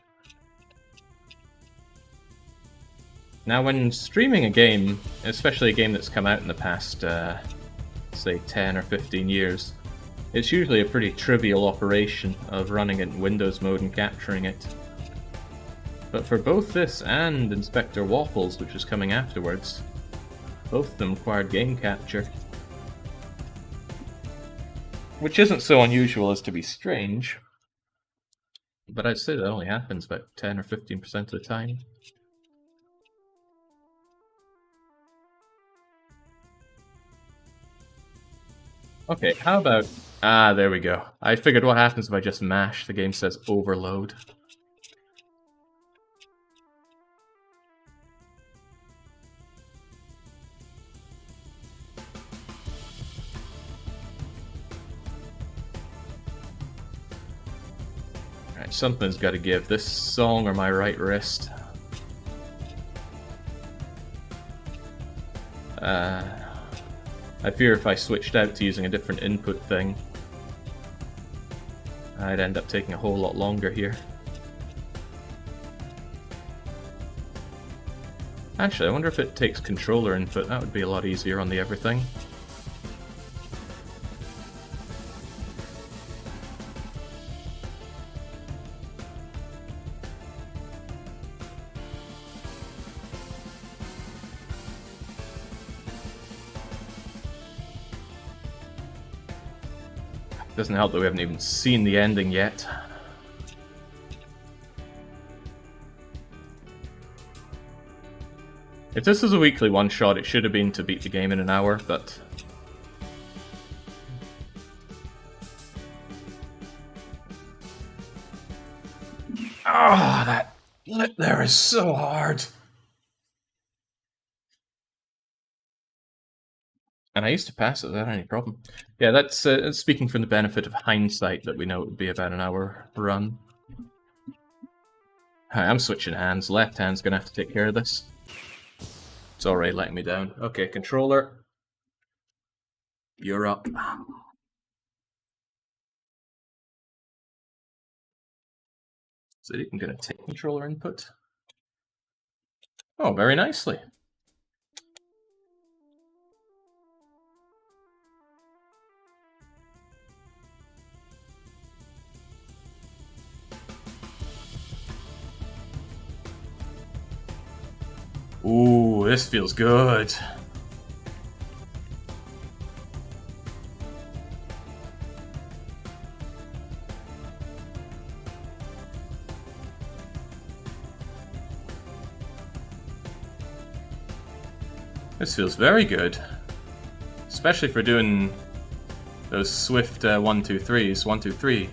Now, when streaming a game, especially a game that's come out in the past, say 10 or 15 years, it's usually a pretty trivial operation of running it in Windows mode and capturing it. But for both this and Inspector Waffles, which is coming afterwards, both of them required game capture. Which isn't so unusual as to be strange, but I'd say that only happens about 10 or 15% of the time. Okay, how about... there we go. I figured what happens if I just mash. The game says overload. Alright, something's got to give. This song or my right wrist. I fear if I switched out to using a different input thing, I'd end up taking a whole lot longer here. Actually, I wonder if it takes controller input. That would be a lot easier on the everything. Doesn't help that we haven't even seen the ending yet. If this was a weekly one-shot, it should have been to beat the game in an hour, but... Ah, that lip there is so hard! And I used to pass it without any problem. Yeah, that's speaking from the benefit of hindsight that we know it would be about an hour run. Hi, I'm switching hands. Left hand's gonna have to take care of this. It's already letting me down. Okay, controller. You're up. Is it even gonna take controller input? Oh, very nicely. Ooh, this feels good. This feels very good. Especially for doing those swift 1, 2, 3s. 1, 2, 3.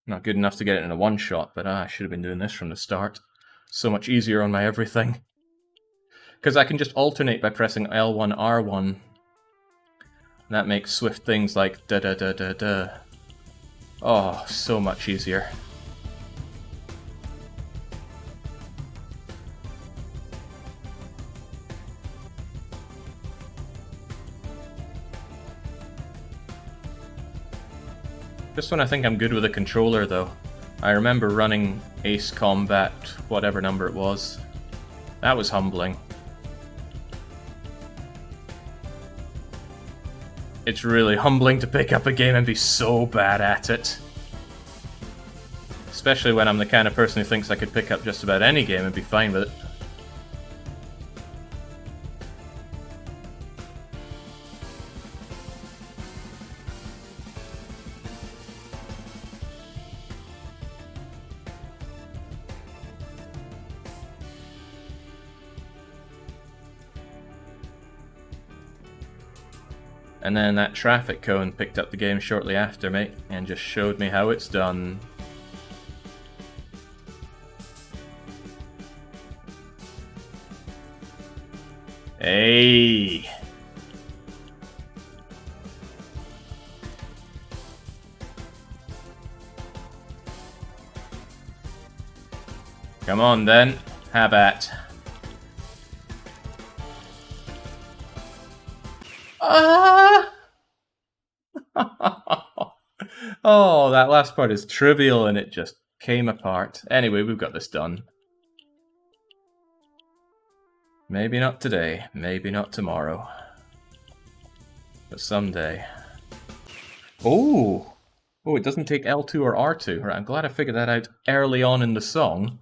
Not good enough to get it in a one-shot, but I should have been doing this from the start. So much easier on my everything. Because I can just alternate by pressing L1, R1. That makes swift things like da-da-da-da-da. Oh, so much easier. Just when I think I'm good with a controller, though. I remember running Ace Combat, whatever number it was. That was humbling. It's really humbling to pick up a game and be so bad at it. Especially when I'm the kind of person who thinks I could pick up just about any game and be fine with it. And then that traffic cone picked up the game shortly after me and just showed me how it's done. Hey! Come on then, have at. Oh, that last part is trivial and it just came apart. Anyway, we've got this done. Maybe not today, maybe not tomorrow. But someday. Oh! Oh, it doesn't take L2 or R2. Right, I'm glad I figured that out early on in the song.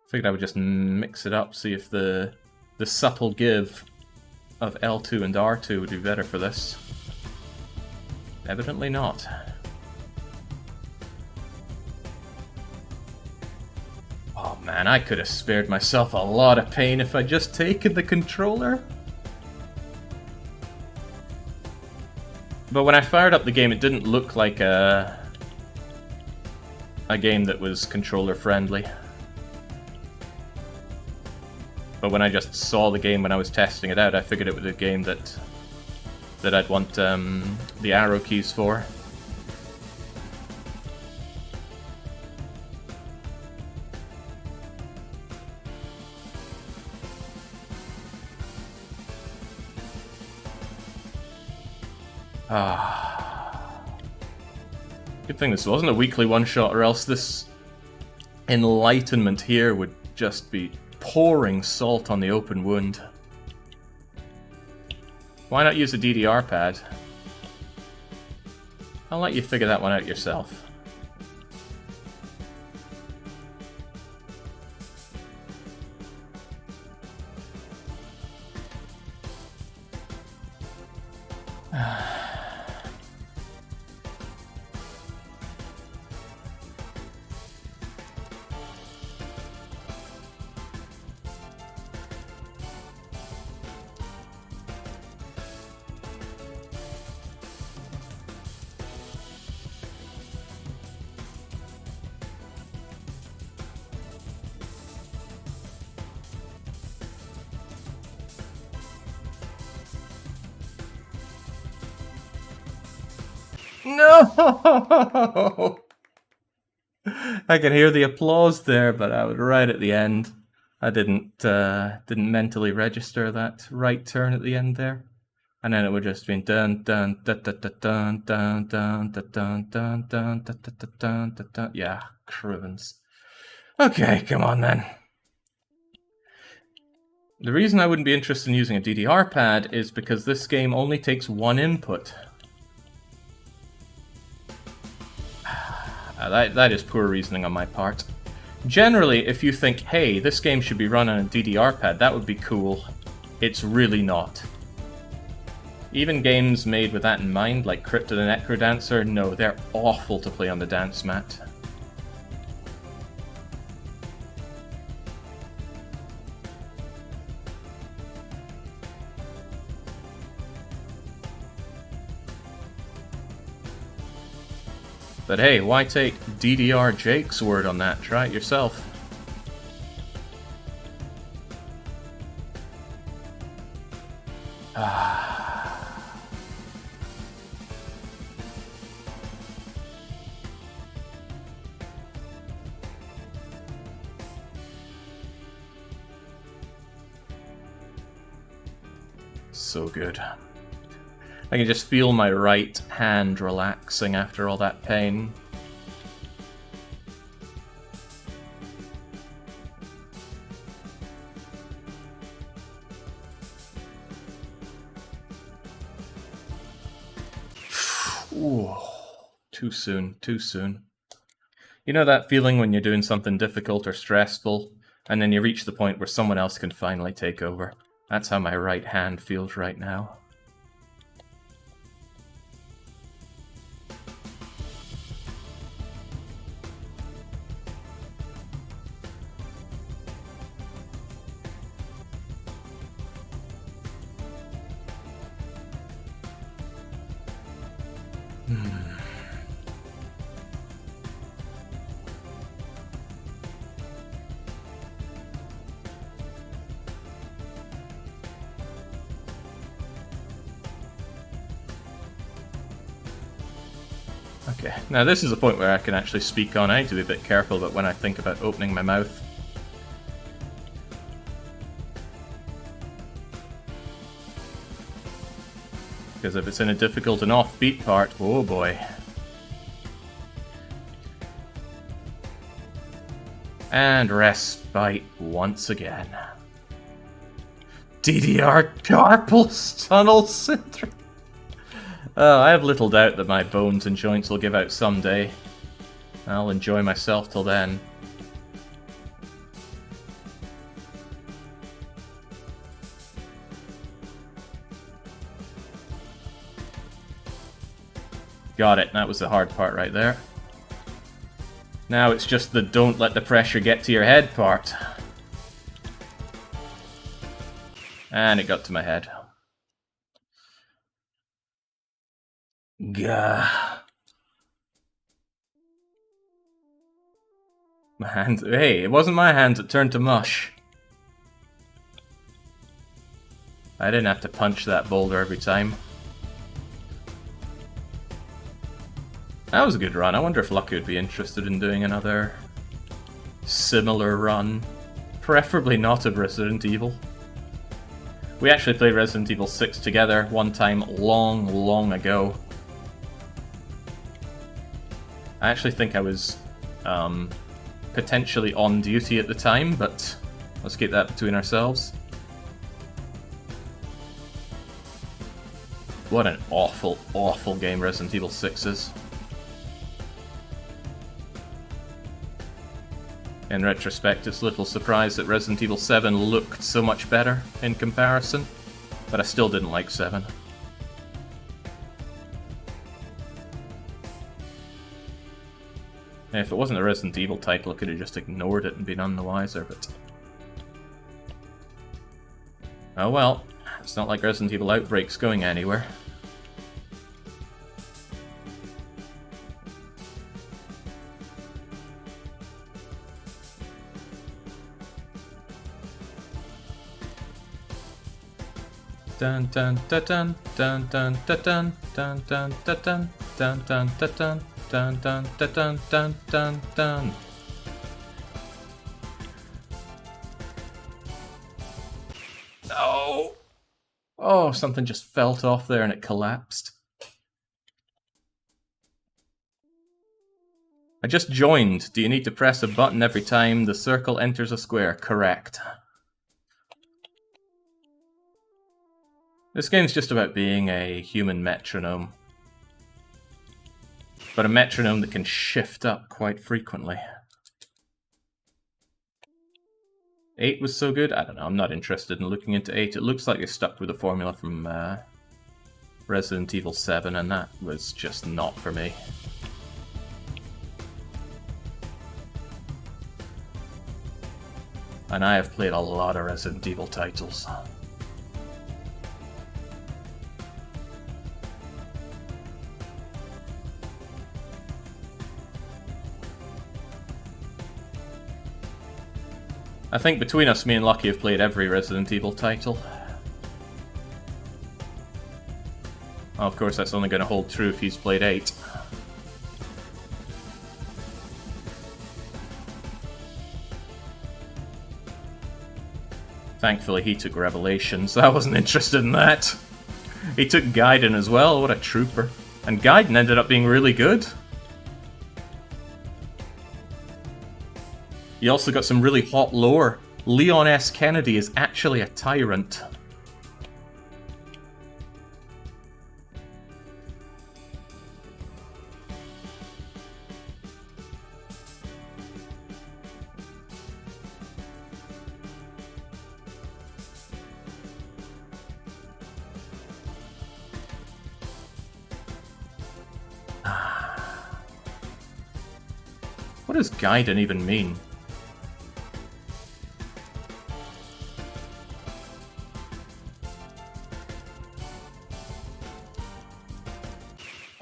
Figured I would just mix it up, see if the subtle give of L2 and R2 would be better for this. Evidently not. Oh man, I could have spared myself a lot of pain if I'd just taken the controller. But when I fired up the game, it didn't look like a game that was controller friendly. But when I just saw the game when I was testing it out, I figured it was a game that that I'd want the arrow keys for. Good thing this wasn't a weekly one-shot, or else this enlightenment here would just be pouring salt on the open wound. Why not use a DDR pad? I'll let you figure that one out yourself. No! I can hear the applause there, but I was right at the end. I didn't mentally register that right turn at the end there, and then it would just been dun dun dun dun dun dun dun dun dun dun dun dun dun dun. Yeah, cruins. Okay, come on then. The reason I wouldn't be interested in using a DDR pad is because this game only takes one input. That is poor reasoning on my part. Generally, if you think, hey, this game should be run on a DDR pad, that would be cool. It's really not. Even games made with that in mind, like Crypt of the Necrodancer, no, they're awful to play on the dance mat. But hey, why take DDR Jake's word on that? Try it yourself. So good. I can just feel my right hand relaxing after all that pain. Ooh, too soon, too soon. You know that feeling when you're doing something difficult or stressful, and then you reach the point where someone else can finally take over? That's how my right hand feels right now. Okay, now this is a point where I can actually speak on. I need to be a bit careful about when I think about opening my mouth. Because if it's in a difficult and offbeat part, oh boy. And respite once again. DDR carpal tunnel syndrome. Oh, I have little doubt that my bones and joints will give out someday. I'll enjoy myself till then. Got it, that was the hard part right there. Now it's just the don't let the pressure get to your head part. And it got to my head. Gah. My hands. Hey, it wasn't my hands that turned to mush. I didn't have to punch that boulder every time. That was a good run. I wonder if Lucky would be interested in doing another similar run. Preferably not of Resident Evil. We actually played Resident Evil 6 together one time long ago. I actually think I was potentially on duty at the time, but let's keep that between ourselves. What an awful, awful game Resident Evil 6 is. In retrospect, it's little surprise that Resident Evil 7 looked so much better in comparison, but I still didn't like 7. If it wasn't a Resident Evil title, I could have just ignored it and been none the wiser, but... oh well, it's not like Resident Evil Outbreak's going anywhere. Dun dun dun dun dun dun dun dun dun dun dun dun dun dun dun dun dun dun dun dun. No! Oh, something just felt off there and it collapsed. I just joined. Do you need to press a button every time the circle enters a square? Correct. This game's just about being a human metronome. But a metronome that can shift up quite frequently. 8 was so good? I don't know, I'm not interested in looking into 8. It looks like they stuck with the formula from Resident Evil 7, and that was just not for me. And I have played a lot of Resident Evil titles. I think between us, me and Lucky have played every Resident Evil title. Well, of course, that's only going to hold true if he's played 8. Thankfully, he took Revelations, so I wasn't interested in that. He took Gaiden as well, what a trooper. And Gaiden ended up being really good. You also got some really hot lore. Leon S. Kennedy is actually a tyrant. What does Gaiden even mean?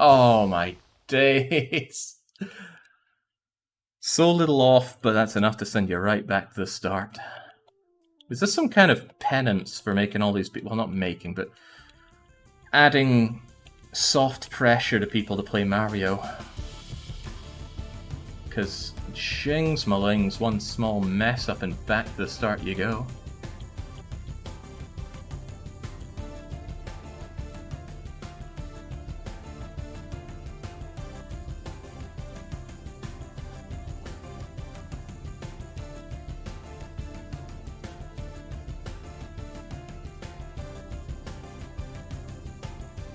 Oh my days. So little off, but that's enough to send you right back to the start. Is this some kind of penance for making all these people, well, not making, but adding soft pressure to people to play Mario? Because jings malings, one small mess up and back to the start you go.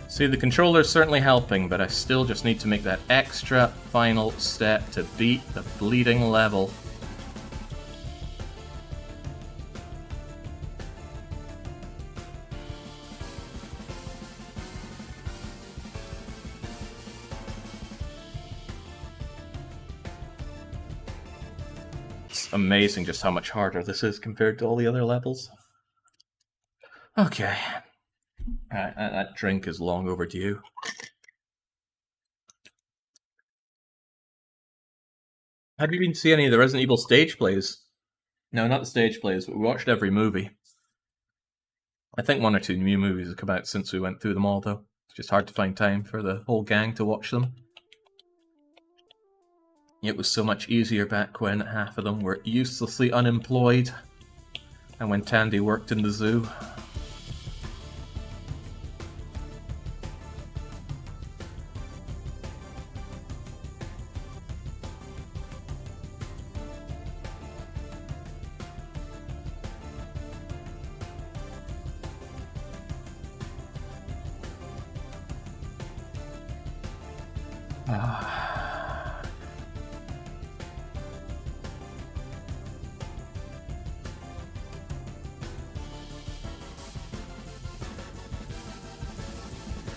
See, the controller's certainly helping, but I still just need to make that extra final step to beat the bleeding level. It's amazing just how much harder this is compared to all the other levels. Okay. That drink is long overdue. Have you been to see any of the Resident Evil stage plays? No, not the stage plays, but we watched every movie. I think 1 or 2 new movies have come out since we went through them all, though. It's just hard to find time for the whole gang to watch them. It was so much easier back when half of them were uselessly unemployed, and when Tandy worked in the zoo.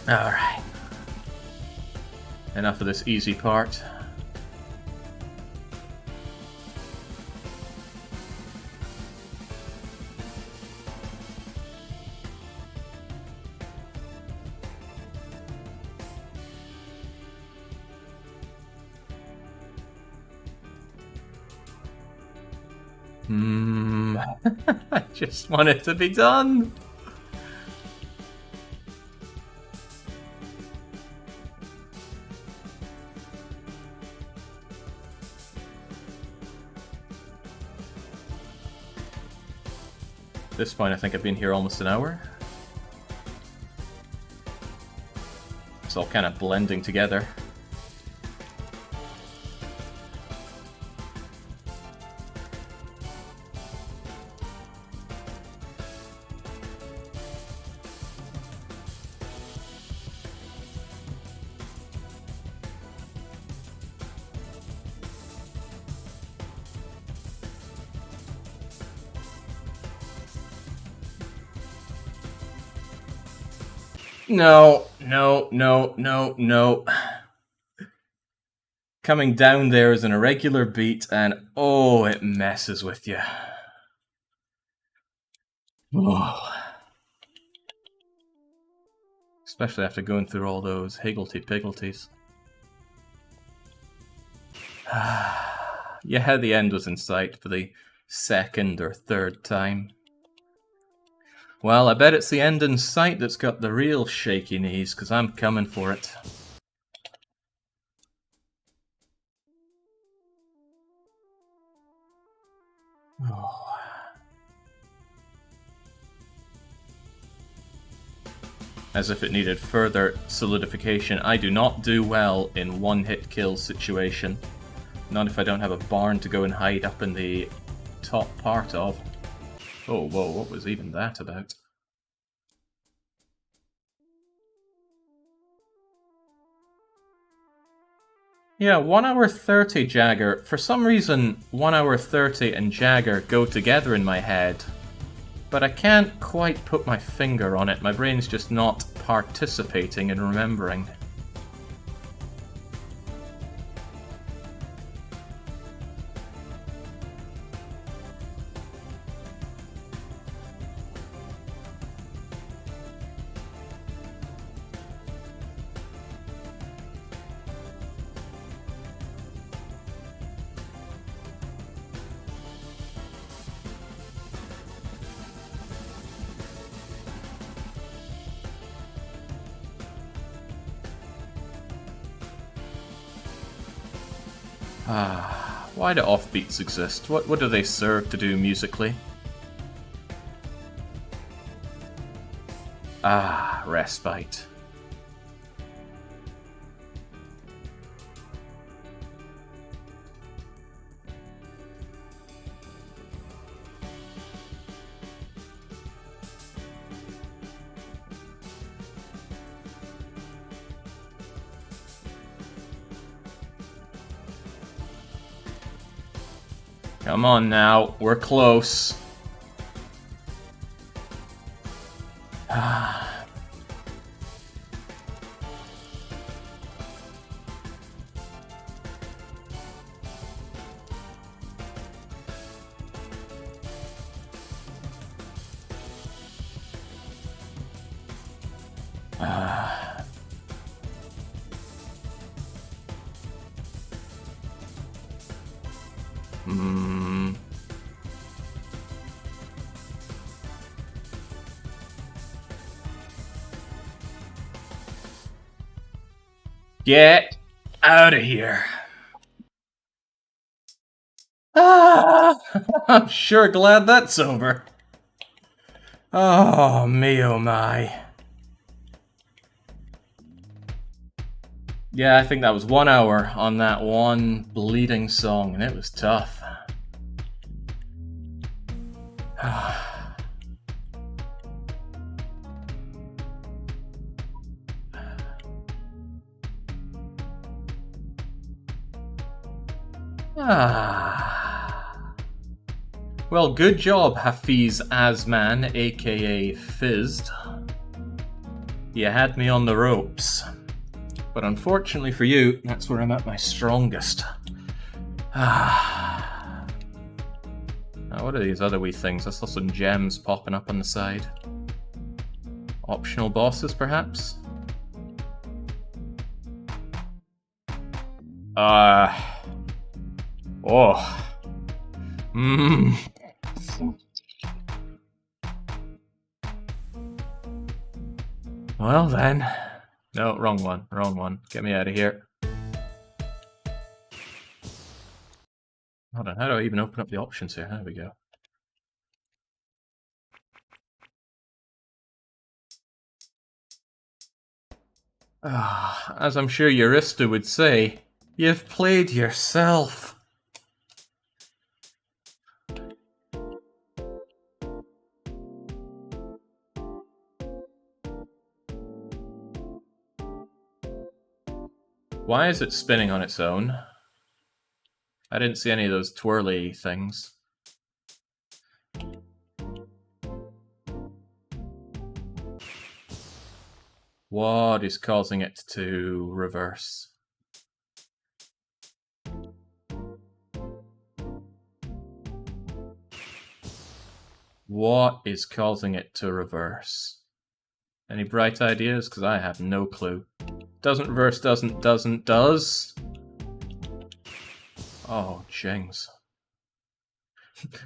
Alright. Enough of this easy part. I just want it to be done. At this point, I think I've been here almost an hour. It's all kind of blending together. No. Coming down there is an irregular beat, and oh, it messes with you. Oh. Especially after going through all those higgledy-piggledies. Yeah, the end was in sight for the second or third time. Well, I bet it's the end in sight that's got the real shaky knees, because I'm coming for it. Oh. As if it needed further solidification, I do not do well in one-hit kill situation. Not if I don't have a barn to go and hide up in the top part of. Oh, whoa, what was even that about? Yeah, 1 hour 30 Jagger. For some reason, 1 hour 30 and Jagger go together in my head. But I can't quite put my finger on it. My brain's just not participating in remembering. Why do offbeats exist? What do they serve to do musically? Respite. Come on now, we're close. Get out of here. Ah, I'm sure glad that's over. Oh, me oh my. Yeah, I think that was 1 hour on that one bleeding song, and it was tough. Well, good job, Hafiz Asman, aka Fizzed. You had me on the ropes. But unfortunately for you, that's where I'm at my strongest. Now, what are these other wee things? I saw some gems popping up on the side. Optional bosses, perhaps? Oh. Well then. No, wrong one. Wrong one. Get me out of here. Hold on, how do I even open up the options here? There we go. As I'm sure Eurista would say, you've played yourself. Why is it spinning on its own? I didn't see any of those twirly things. What is causing it to reverse? What is causing it to reverse? Any bright ideas? Because I have no clue. Doesn't reverse, does. Oh, jings.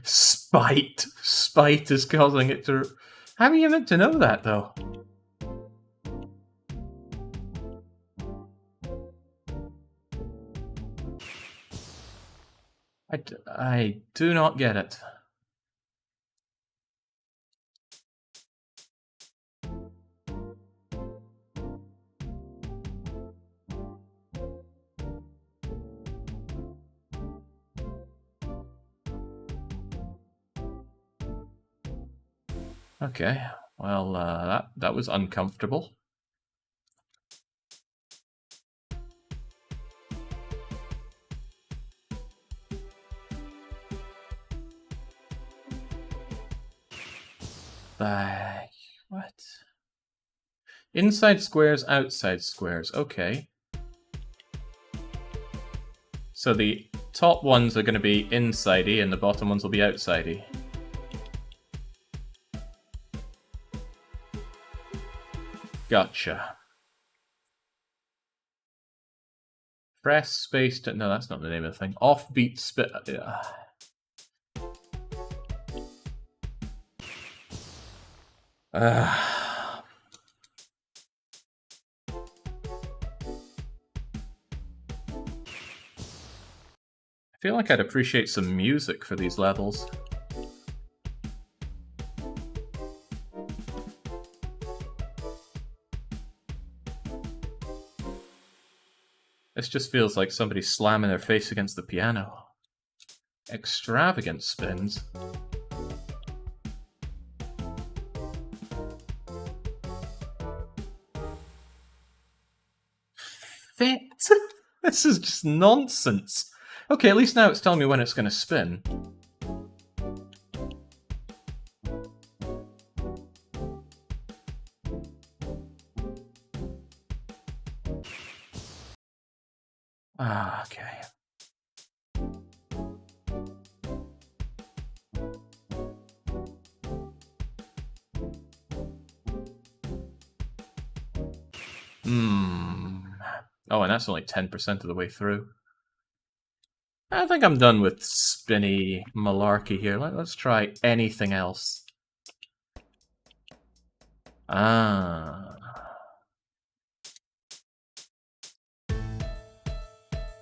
Spite. Spite is causing it to... How are you meant to know that, though? I do not get it. Okay, well, that was uncomfortable. What? Inside squares, outside squares. Okay. So the top ones are going to be inside-y and the bottom ones will be outside-y. Gotcha. Press space to... No, that's not the name of the thing. Offbeat spit... I feel like I'd appreciate some music for these levels. This just feels like somebody slamming their face against the piano. Extravagant spins. Fit! This is just nonsense. Okay, at least now it's telling me when it's going to spin. Okay. Oh, and that's only 10% of the way through. I think I'm done with spinny malarkey here. Let's try anything else.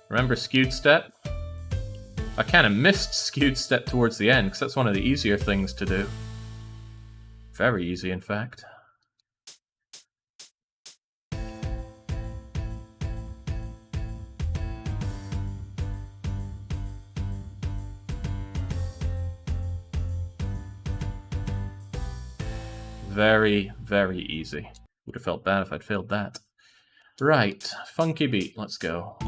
Remember skewed step? I kind of missed skewed step towards the end, because that's one of the easier things to do. Very easy, in fact. Very, very easy. Would have felt bad if I'd failed that. Right, funky beat, let's go.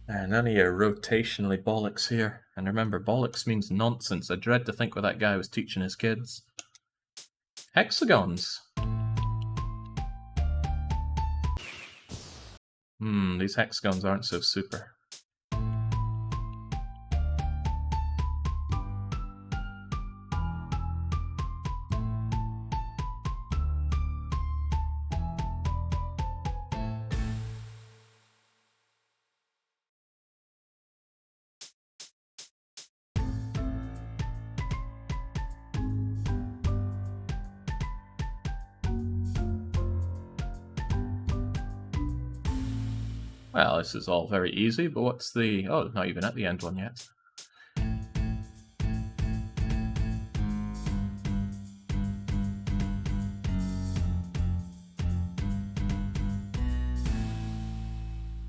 And none of your rotationally bollocks here. And remember, bollocks means nonsense. I dread to think what that guy was teaching his kids. Hexagons. These hexagons aren't so super. Well, this is all very easy, but what's the... Oh, not even at the end one yet.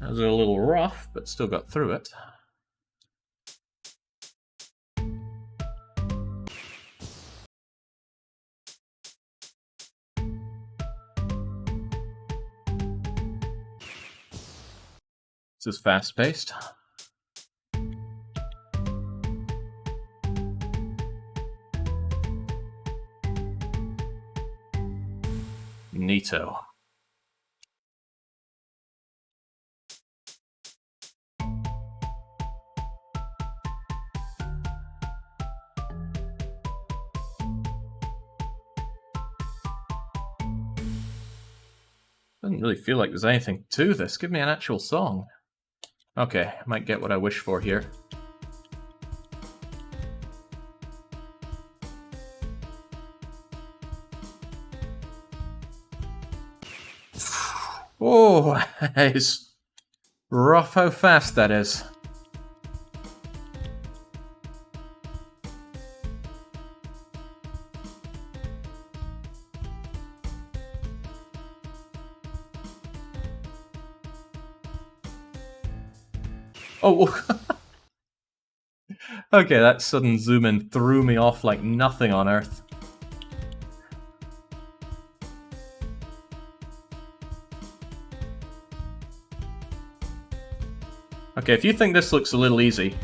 That was a little rough, but still got through it. This is fast-paced. Neato. Doesn't really feel like there's anything to this. Give me an actual song. Okay, I might get what I wish for here. Oh, it's rough how fast that is. Oh, okay, that sudden zoom in threw me off like nothing on earth. Okay, if you think this looks a little easy,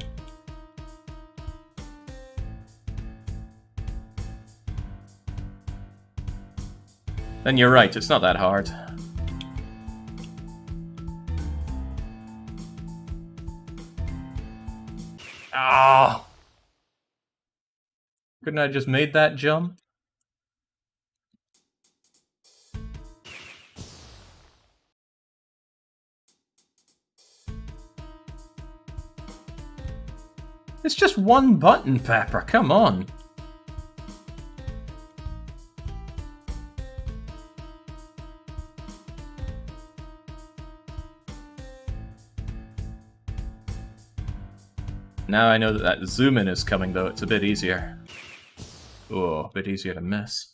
then you're right, it's not that hard. Ah! Oh. Couldn't I just made that jump? It's just one button, Pepper, come on. Now I know that zoom in is coming, though. It's a bit easier. Oh, a bit easier to miss.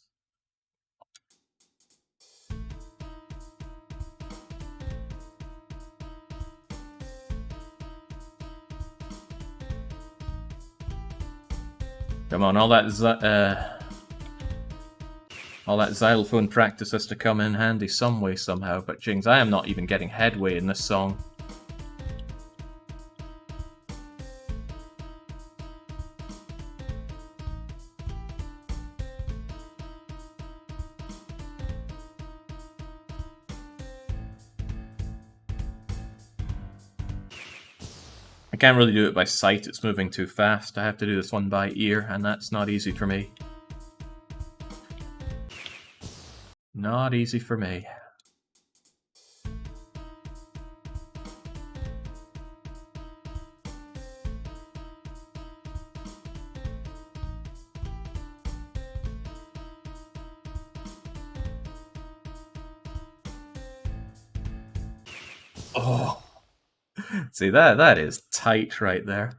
Come on, all that xylophone practice has to come in handy some way, somehow. But jings, I am not even getting headway in this song. I can't really do it by sight, it's moving too fast. I have to do this one by ear, and that's not easy for me. Not easy for me. Oh, see that is tight right there.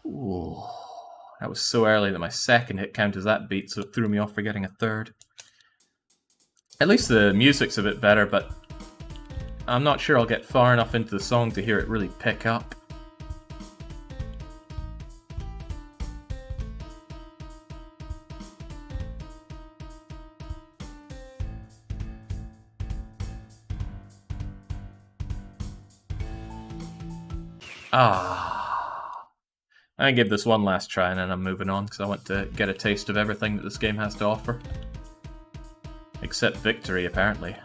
Ooh, that was so early that my second hit count as that beat, so it threw me off for getting a third. At least the music's a bit better, but I'm not sure I'll get far enough into the song to hear it really pick up. Ah. I give this one last try and then I'm moving on because I want to get a taste of everything that this game has to offer. Except victory, apparently.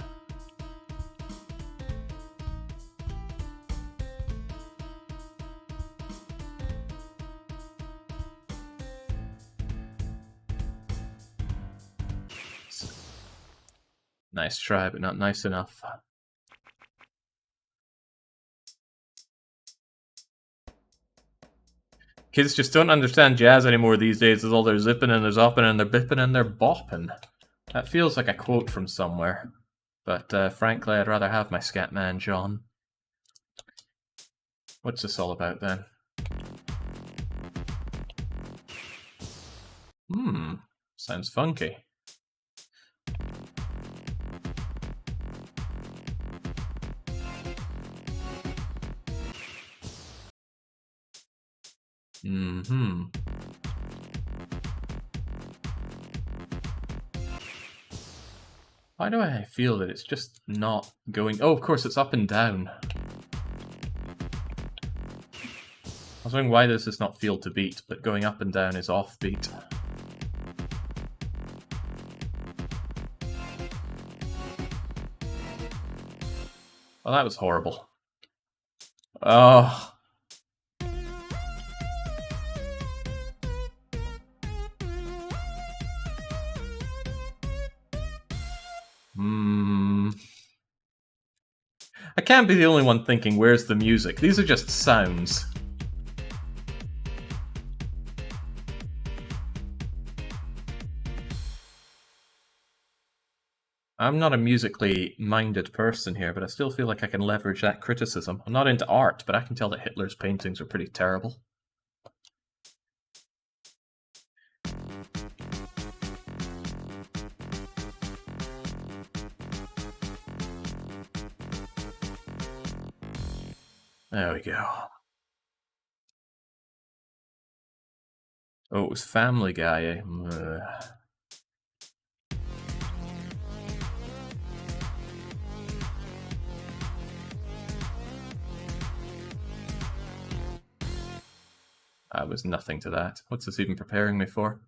Nice try, but not nice enough. Kids just don't understand jazz anymore these days. It's all they're zipping and they're zopping and they're bipping and they're bopping. That feels like a quote from somewhere. But frankly, I'd rather have my Scatman John. What's this all about then? Sounds funky. Why do I feel that it's just not going... Oh, of course, it's up and down. I was wondering why does this not feel to beat, but going up and down is off beat. Well, that was horrible. Oh... I can't be the only one thinking, where's the music? These are just sounds. I'm not a musically minded person here, but I still feel like I can leverage that criticism. I'm not into art, but I can tell that Hitler's paintings are pretty terrible. There we go. Oh, it was Family Guy, eh? I was nothing to that. What's this even preparing me for?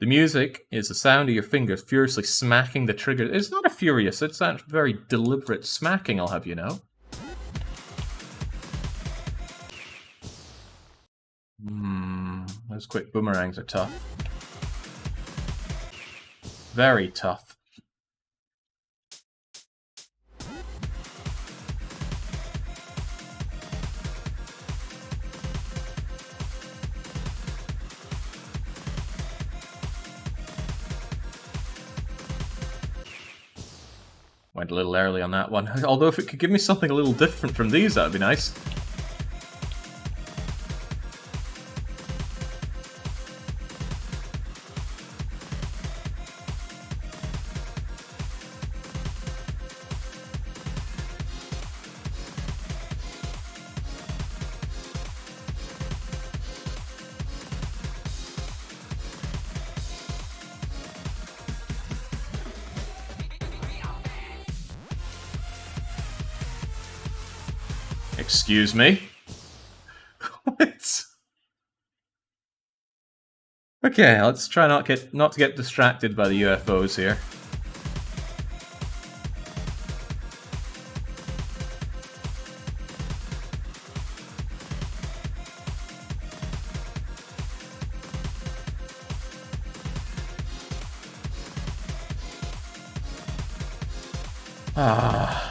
The music is the sound of your fingers furiously smacking the trigger. It's not a furious, it's a very deliberate smacking, I'll have you know. Those quick boomerangs are tough. Very tough. Went a little early on that one. Although if it could give me something a little different from these, that'd be nice. Excuse me? What? Okay, let's try not to get distracted by the UFOs here. Ah.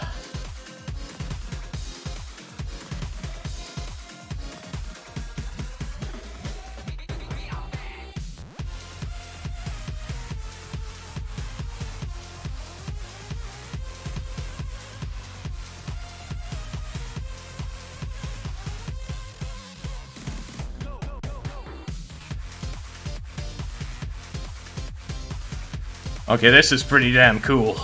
Okay, this is pretty damn cool.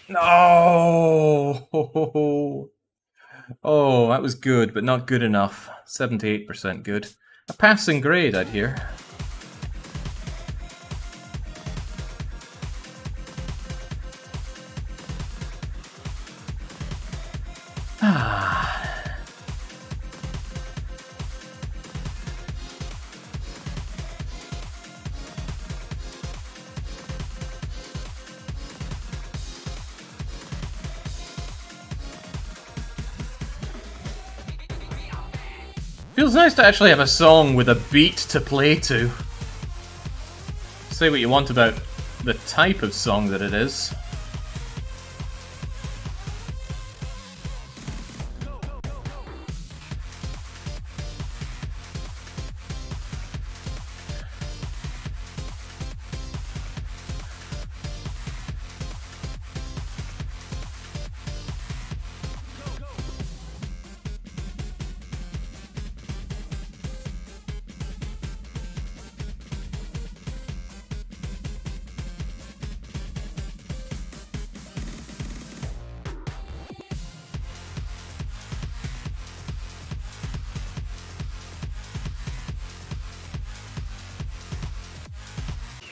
No! Oh, that was good, but not good enough. 78% good. A passing grade, I'd hear. Feels nice to actually have a song with a beat to play to. Say what you want about the type of song that it is.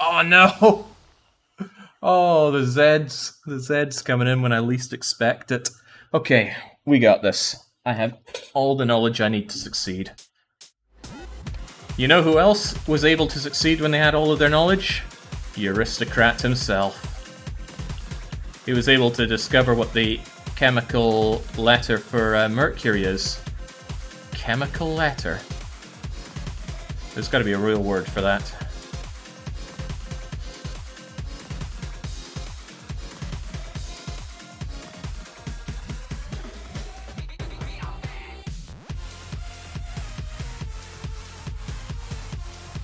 Oh no! Oh, the Zeds. The Zeds coming in when I least expect it. Okay, we got this. I have all the knowledge I need to succeed. You know who else was able to succeed when they had all of their knowledge? The aristocrat himself. He was able to discover what the chemical letter for mercury is. Chemical letter? There's gotta be a real word for that.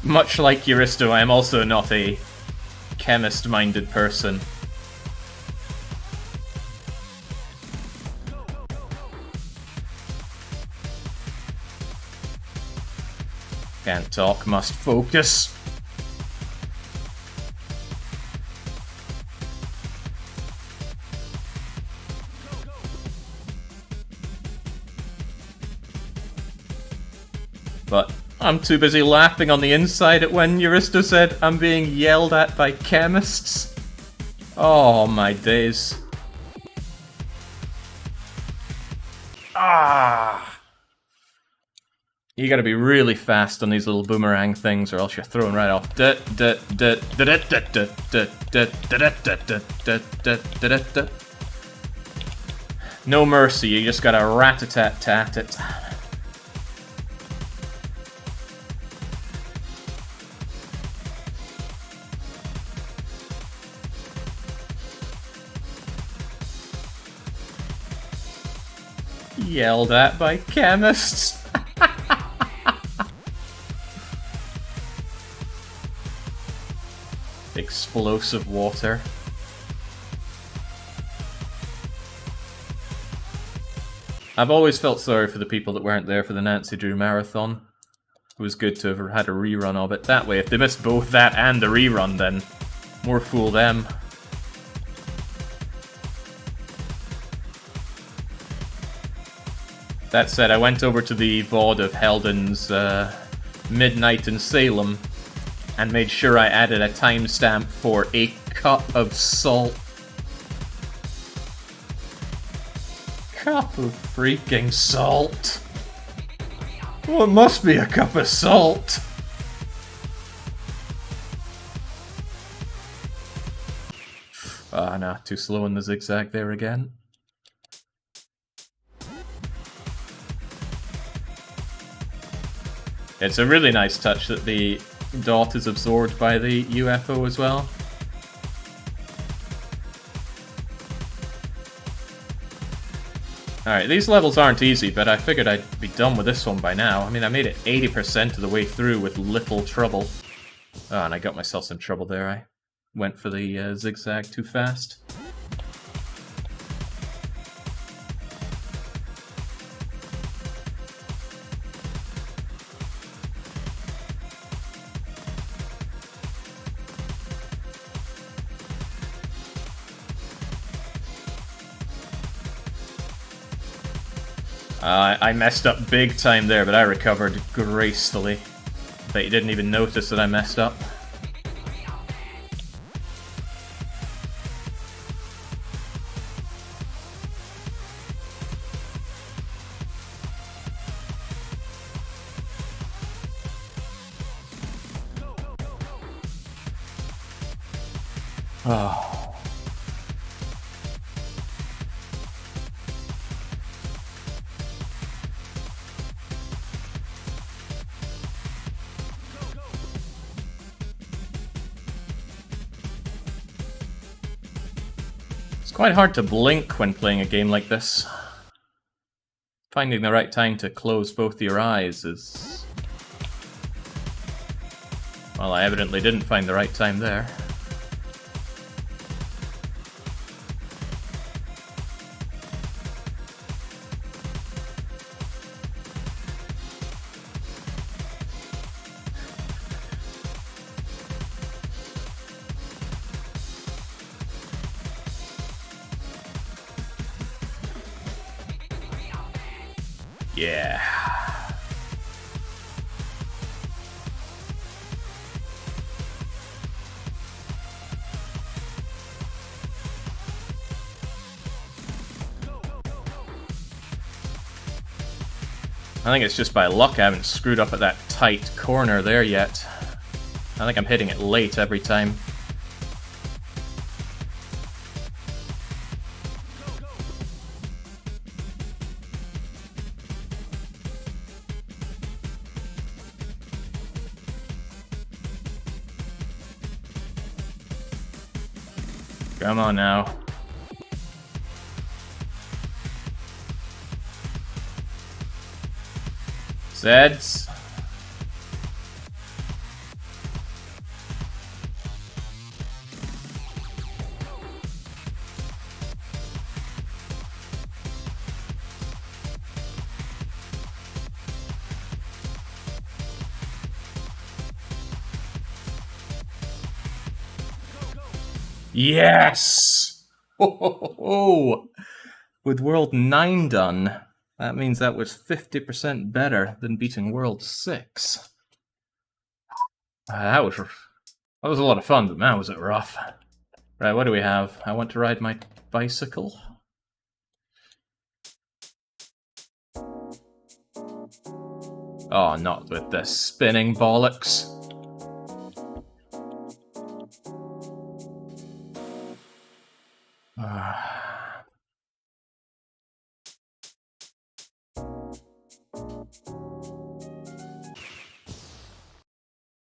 Much like Euristo, I am also not a chemist-minded person. Can't talk, must focus. But I'm too busy laughing on the inside at when Euristo said I'm being yelled at by chemists. Oh my days. Ah! You gotta be really fast on these little boomerang things or else you're thrown right off. No mercy, you just gotta rat-a-tat-tat it. Yelled at by chemists. Explosive water. I've always felt sorry for the people that weren't there for the Nancy Drew Marathon. It was good to have had a rerun of it. That way, if they missed both that and the rerun, then more fool them. That said, I went over to the VOD of Helden's Midnight in Salem and made sure I added a timestamp for a cup of salt. Cup of freaking salt. Well, it must be a cup of salt. Ah, no, too slow in the zigzag there again. It's a really nice touch that the dot is absorbed by the UFO as well. Alright, these levels aren't easy, but I figured I'd be done with this one by now. I mean, I made it 80% of the way through with little trouble. Oh, and I got myself some trouble there. I went for the zigzag too fast. I messed up big time there, but I recovered gracefully. Bet you didn't even notice that I messed up. Oh. It's quite hard to blink when playing a game like this. Finding the right time to close both your eyes is... Well, I evidently didn't find the right time there. Yeah. I think it's just by luck I haven't screwed up at that tight corner there yet. I think I'm hitting it late every time. Come on now. Zeds. Yes! Oh, with World 9 done, that means that was 50% better than beating World 6. That was a lot of fun, but man, was it rough. Right, what do we have? I want to ride my bicycle. Oh, not with this spinning bollocks.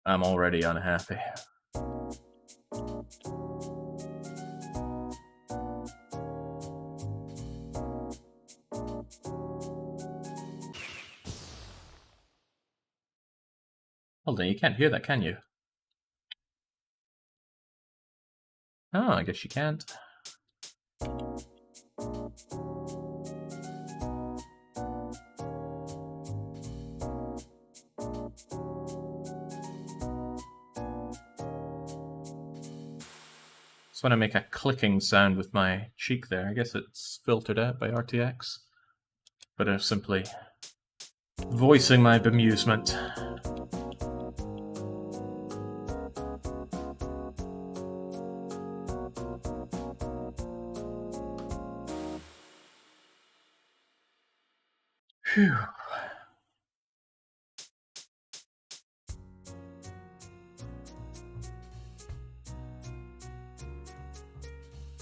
I'm already unhappy. Hold on, you can't hear that, can you? Oh, I guess you can't. Just when I make a clicking sound with my cheek there, I guess it's filtered out by RTX. But I'm simply voicing my bemusement. Phew.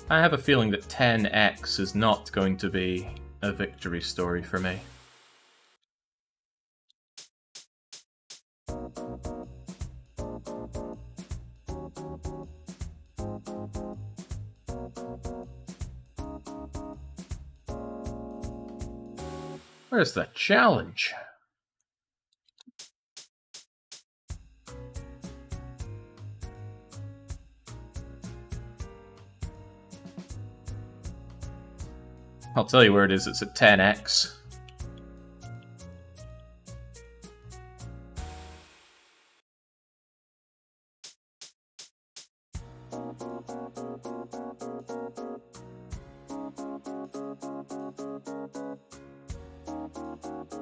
I have a feeling that 10x is not going to be a victory story for me. Where's the challenge? I'll tell you where it is, it's at 10x.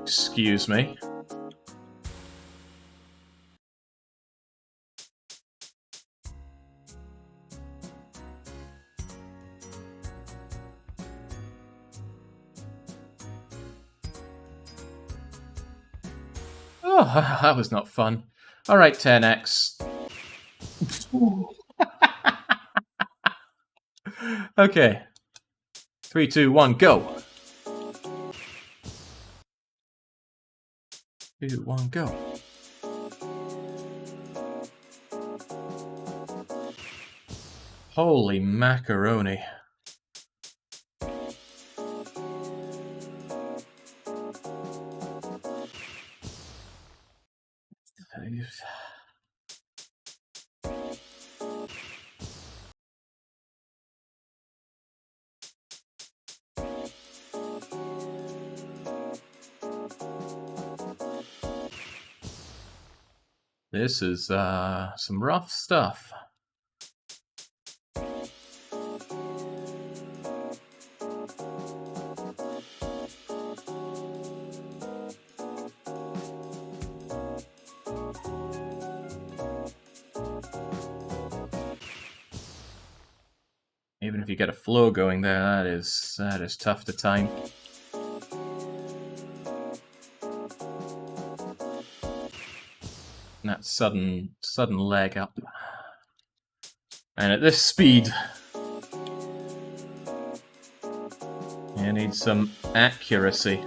Excuse me. Oh, that was not fun. Alright, 10x. Okay. 3, 2, 1, go! 3, 2, 1, go. Holy macaroni. This is some rough stuff. Even if you get a flow going there, that is tough to time. And that sudden leg up. And at this speed, you need some accuracy.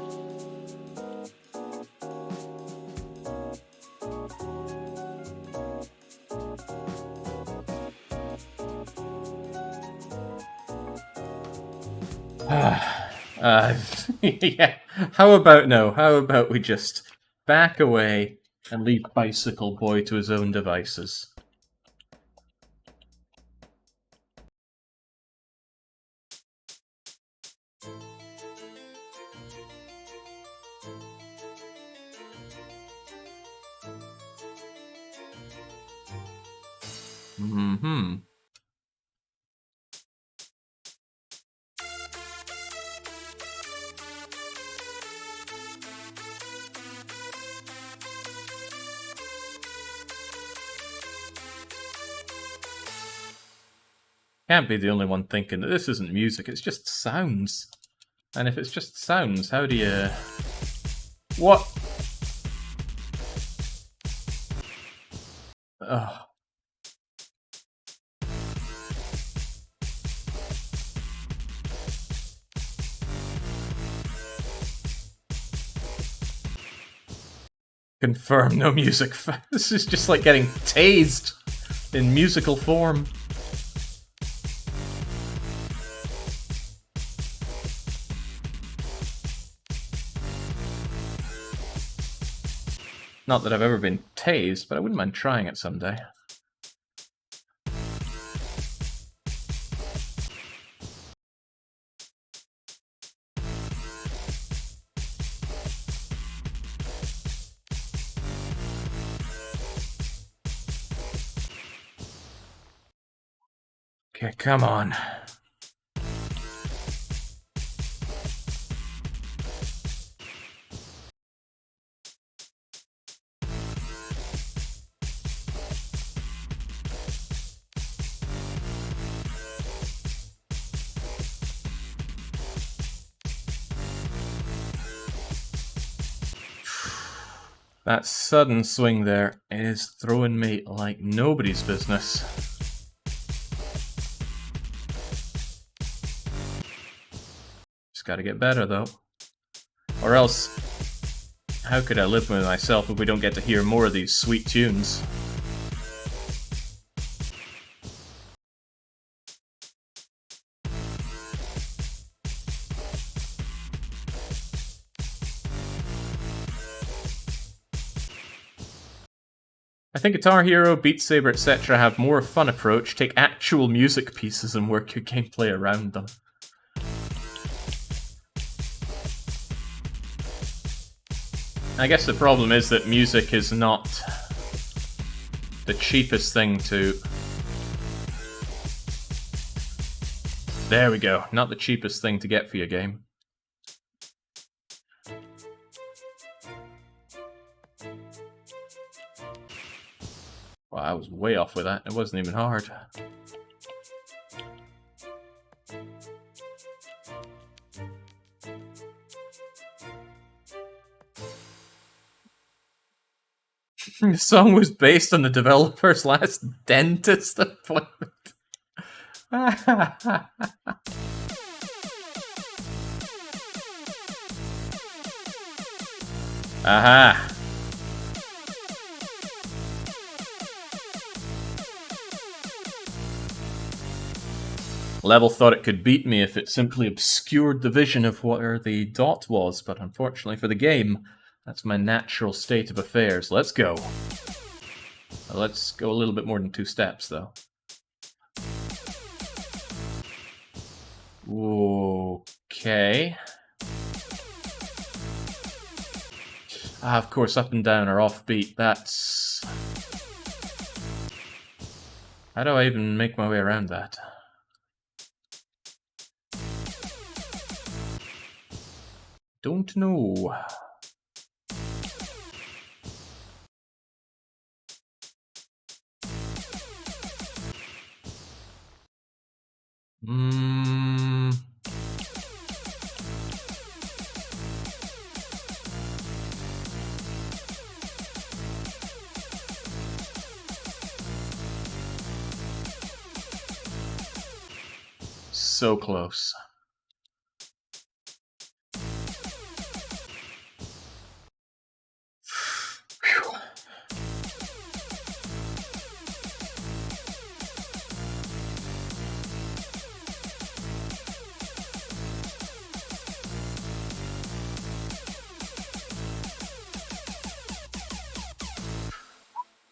Yeah. How about no? How about we just back away and leave Bicycle Boy to his own devices? Mm-hmm. Can't be the only one thinking that this isn't music, it's just sounds. And if it's just sounds, how do you... What? Ugh. Confirm, no music. This is just like getting tased in musical form. Not that I've ever been tased, but I wouldn't mind trying it someday. Okay, come on. That sudden swing there is throwing me like nobody's business. gotta get better, though. Or else, how could I live with myself if we don't get to hear more of these sweet tunes? I think Guitar Hero, Beat Saber, etc. have more fun approach, take actual music pieces and work your gameplay around them. I guess the problem is that music is not the cheapest thing to... There we go, not the cheapest thing to get for your game. Well, I was way off with that. It wasn't even hard. The song was based on the developer's last dentist appointment. Aha! Level thought it could beat me if it simply obscured the vision of where the dot was, but unfortunately for the game, that's my natural state of affairs. Let's go. Let's go a little bit more than 2 steps, though. Okay. Of course, up and down are offbeat. That's... How do I even make my way around that? Don't know. So close.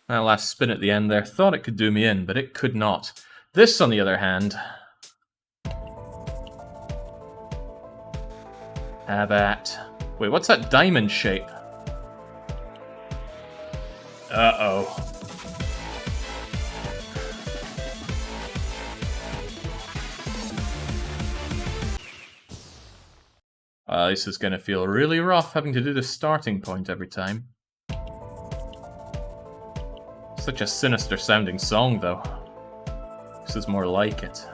That last spin at the end there, thought it could do me in, but it could not. This, on the other hand... Have at... Wait, what's that diamond shape? Uh-oh. This is gonna feel really rough having to do the starting point every time. Such a sinister sounding song, though. This is more like it.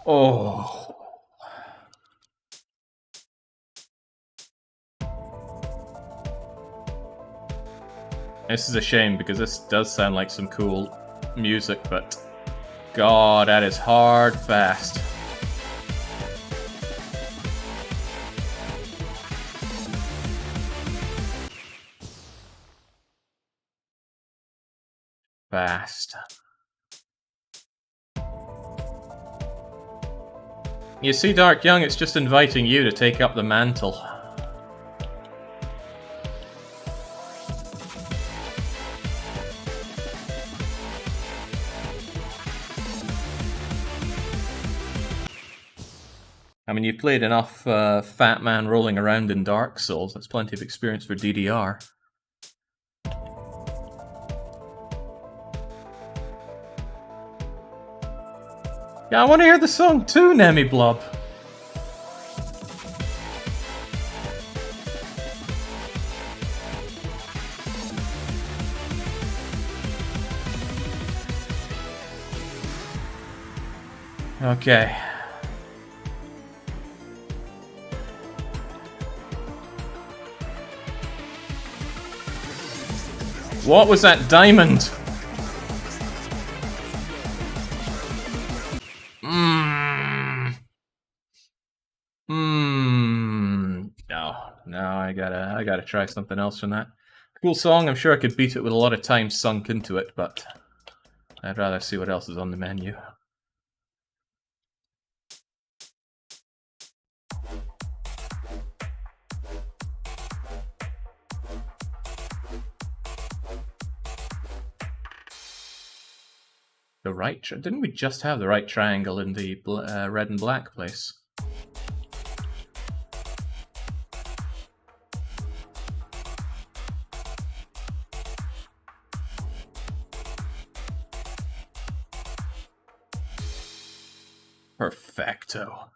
Oh. This is a shame because this does sound like some cool music, but God, that is hard fast. Fast. You see, Dark Young, it's just inviting you to take up the mantle. I mean, you've played enough fat man rolling around in Dark Souls. That's plenty of experience for DDR. Yeah, I want to hear the song too, Nemi Blob. Okay. What was that diamond? No, I gotta try something else from that. Cool song, I'm sure I could beat it with a lot of time sunk into it, but I'd rather see what else is on the menu. The right... Didn't we just have the right triangle in the red and black place? Perfecto.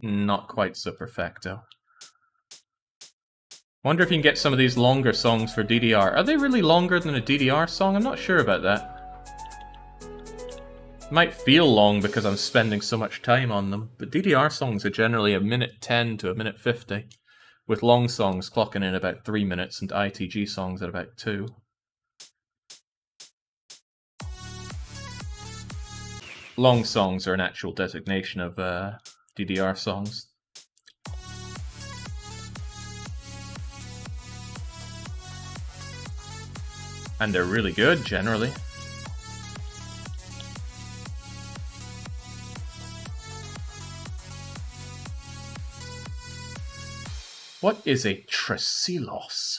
Not quite so perfecto. Wonder if you can get some of these longer songs for DDR. Are they really longer than a DDR song? I'm not sure about that. Might feel long because I'm spending so much time on them, but DDR songs are generally 1:10 to 1:50, with long songs clocking in about 3 minutes and ITG songs at about 2. Long songs are an actual designation of DDR songs. And they're really good, generally. What is a Tresilos?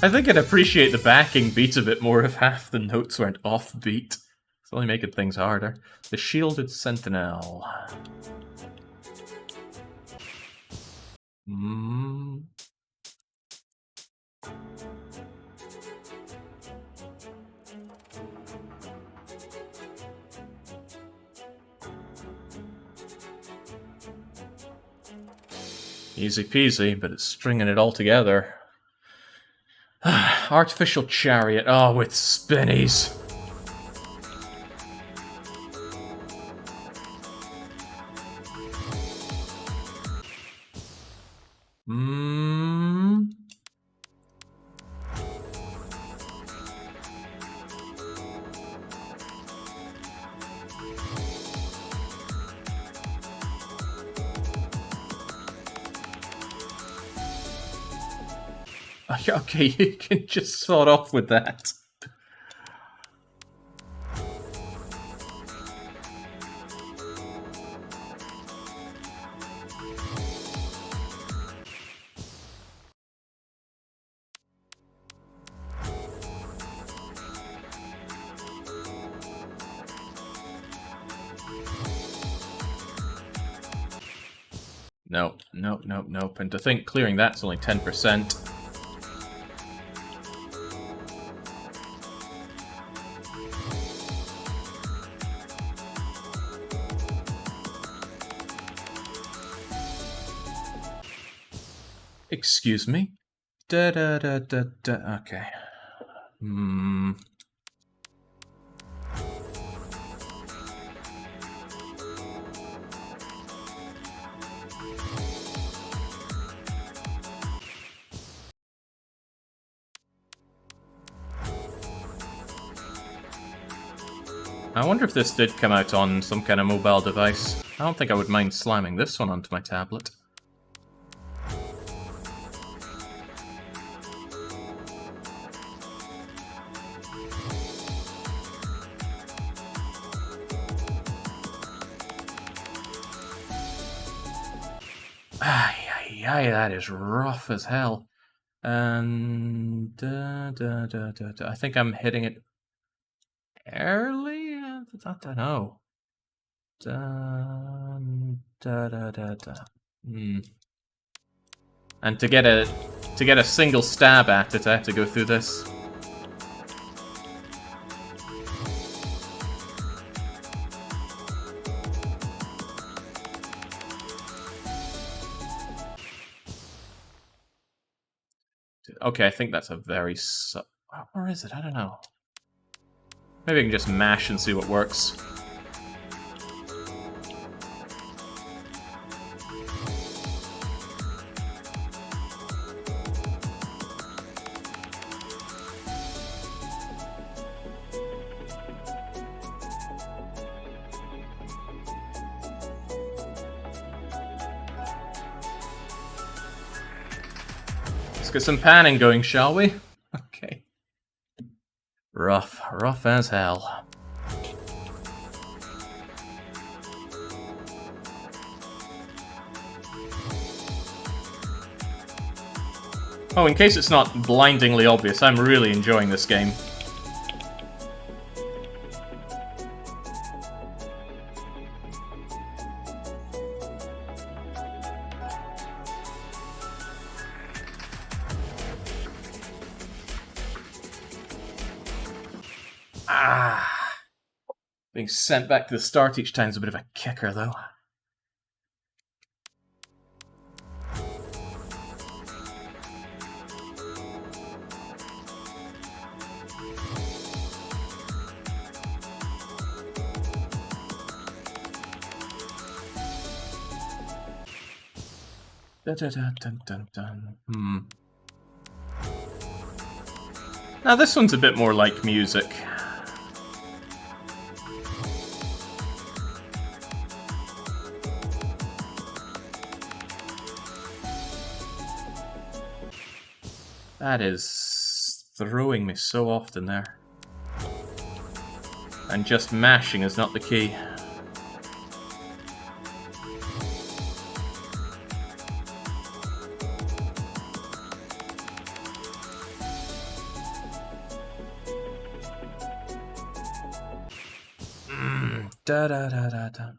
I think I'd appreciate the backing beat a bit more if half the notes weren't offbeat. It's only making things harder. The Shielded Sentinel. Easy peasy, but it's stringing it all together. Artificial Chariot. Oh, with spinnies. Okay, you can just sort off with that. Nope, nope, nope, nope. And to think clearing that's only 10%. Excuse me? Da da da da da. Okay. I wonder if this did come out on some kind of mobile device. I don't think I would mind slamming this one onto my tablet. Ay, that is rough as hell. And I think I'm hitting it early? I don't know. And to get a single stab at it, I have to go through this. Okay, I think that's a very... Where is it? I don't know. Maybe I can just mash and see what works. Let's get some panning going, shall we? Okay. Rough as hell. Oh, in case it's not blindingly obvious, I'm really enjoying this game. Being sent back to the start each time is a bit of a kicker, though. Now this one's a bit more like music. That is throwing me so often there. And just mashing is not the key. Da da da da da.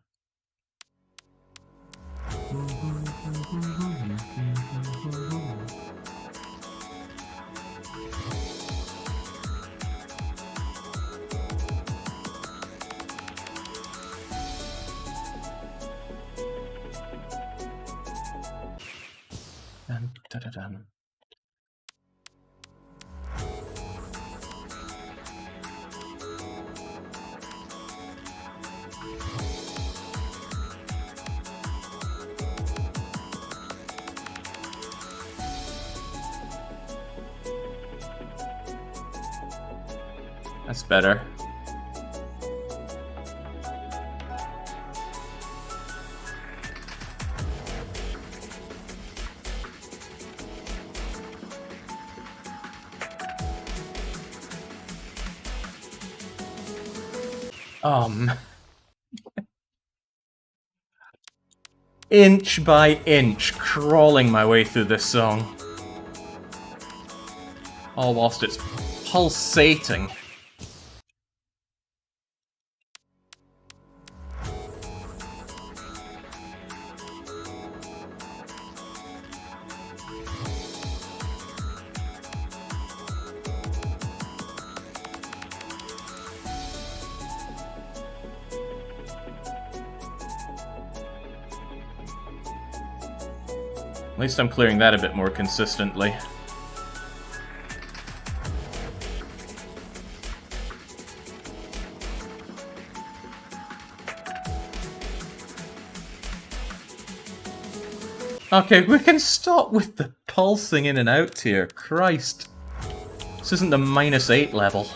Da da da. That's better. Inch by inch, crawling my way through this song. All whilst it's pulsating. At least I'm clearing that a bit more consistently. Okay, we can stop with the pulsing in and out here. Christ. This isn't the -8 level.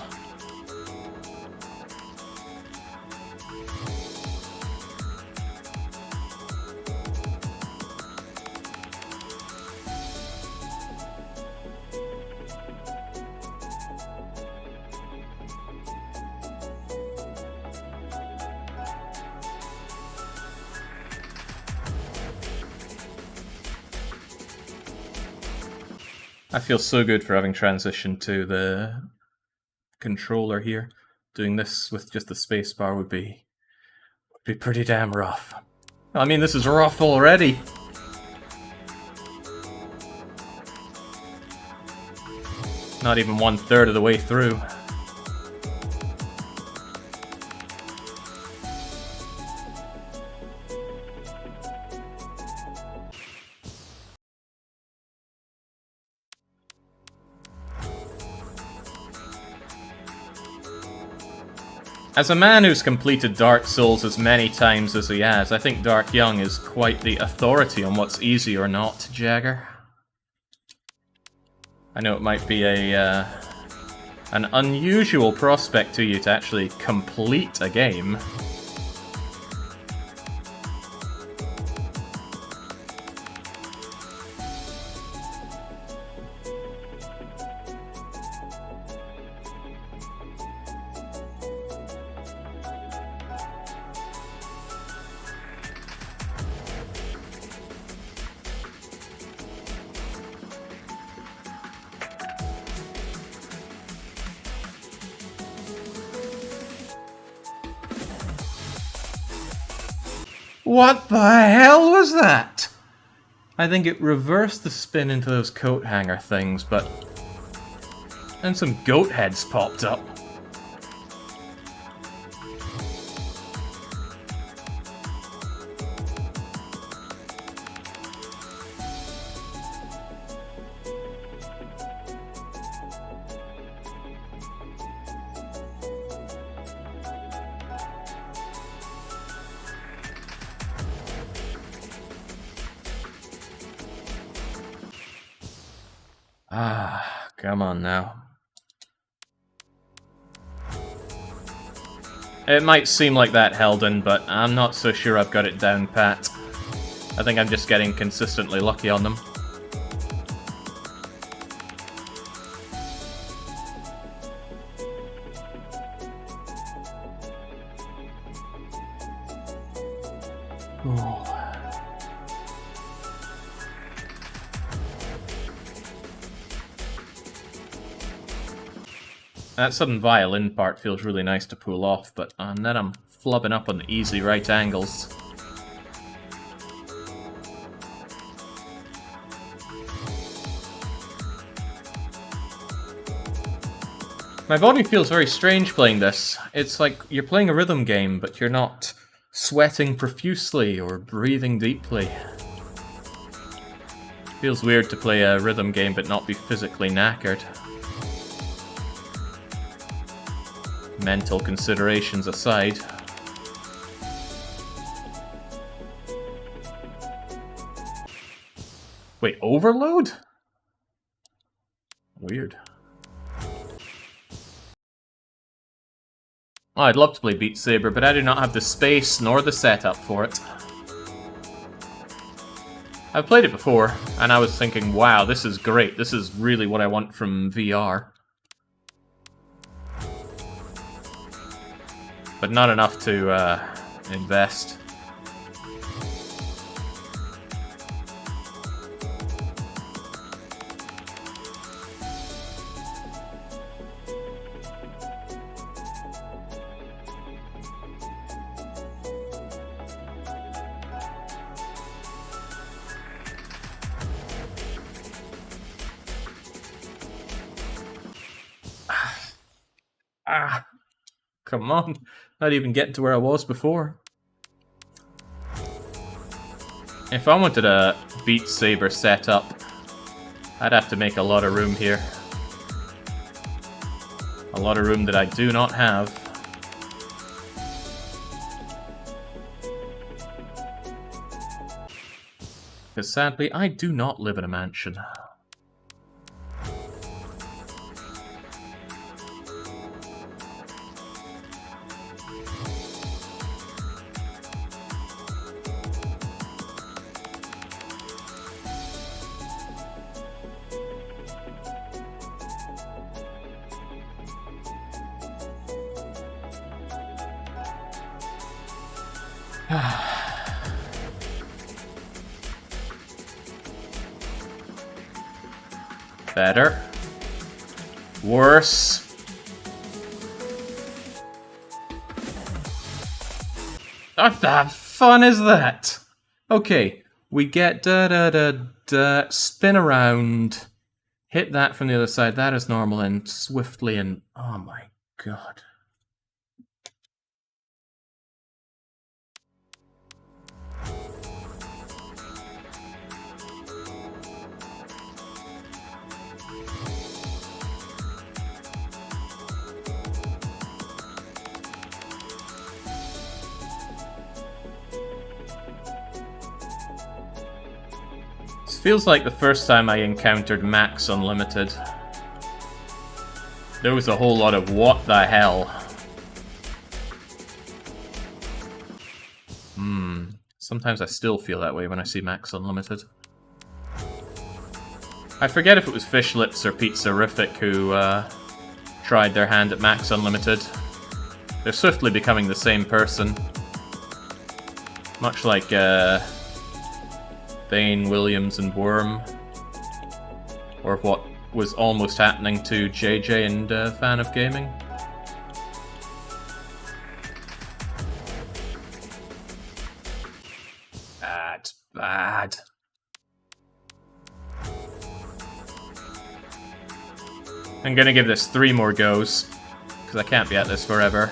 I feel so good for having transitioned to the controller here. Doing this with just the spacebar would be pretty damn rough. I mean, this is rough already. Not even 1/3 of the way through. As a man who's completed Dark Souls as many times as he has, I think Dark Young is quite the authority on what's easy or not, Jagger. I know it might be an unusual prospect to you to actually complete a game. What the hell was that? I think it reversed the spin into those coat hanger things, but... then some goat heads popped up. Ah, come on now. It might seem like that, Helden, but I'm not so sure I've got it down pat. I think I'm just getting consistently lucky on them. Oh. That sudden violin part feels really nice to pull off, but then I'm flubbing up on the easy right angles. My body feels very strange playing this. It's like you're playing a rhythm game, but you're not sweating profusely or breathing deeply. Feels weird to play a rhythm game but not be physically knackered. Mental considerations aside. Wait, overload? Weird. Oh, I'd love to play Beat Saber, but I do not have the space nor the setup for it. I've played it before, and I was thinking, wow, this is great. This is really what I want from VR. But not enough to invest. Ah, come on. Not even getting to where I was before. If I wanted a Beat Saber setup, I'd have to make a lot of room here. A lot of room that I do not have. Because sadly, I do not live in a mansion. Better. Worse. What the fun is that? Okay, we get da-da-da-da, spin around, hit that from the other side, that is normal, and swiftly, and oh my god. feels like the first time I encountered Max Unlimited. There was a whole lot of what the hell. Sometimes I still feel that way when I see Max Unlimited. I forget if it was Fish Lips or Pizzarific who tried their hand at Max Unlimited. They're swiftly becoming the same person. Much like Bane, Williams, and Worm. Or what was almost happening to JJ and Fan of Gaming. Bad. I'm gonna give this 3 more goes, because I can't be at this forever.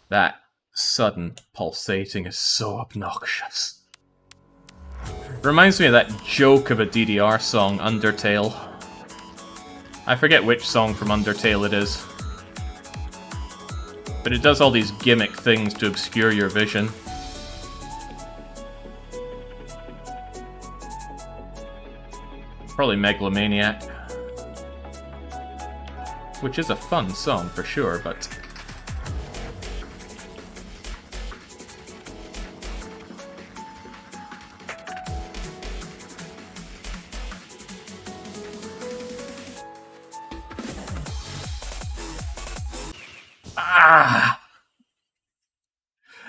That sudden pulsating is so obnoxious. Reminds me of that joke of a DDR song, Undertale. I forget which song from Undertale it is. But it does all these gimmick things to obscure your vision. Probably Megalomaniac. Which is a fun song for sure, but...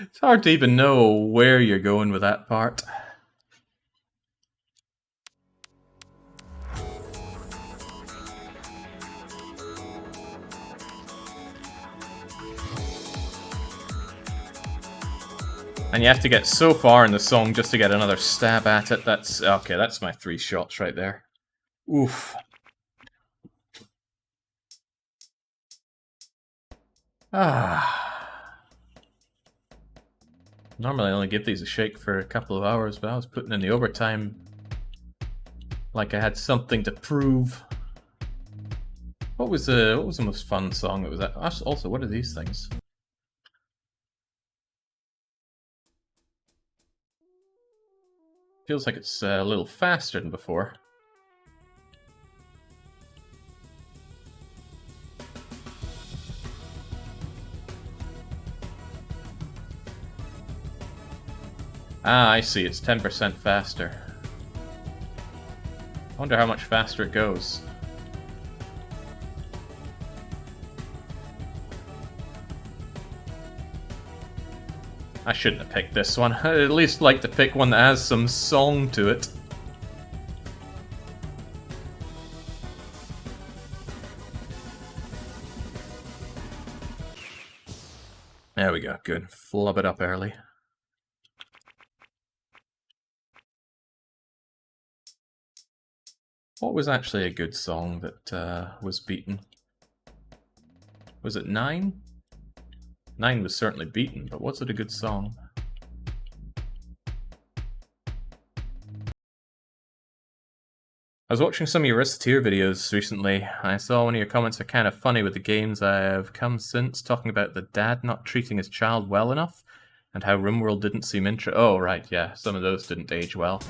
It's hard to even know where you're going with that part. And you have to get so far in the song just to get another stab at it. That's... okay, that's my 3 shots right there. Oof. Normally I only give these a shake for a couple of hours, but I was putting in the overtime like I had something to prove. What was the most fun song that was that? Also, what are these things? Feels like it's a little faster than before. Ah, I see, it's 10% faster. I wonder how much faster it goes. I shouldn't have picked this one. I'd at least like to pick one that has some song to it. There we go, good. Flub it up early. What was actually a good song that was beaten? Was it 9? 9 was certainly beaten, but was it a good song? I was watching some of your Reciteer videos recently. I saw one of your comments are kind of funny with the games I have come since, talking about the dad not treating his child well enough, and how RimWorld didn't seem oh, right, yeah, some of those didn't age well.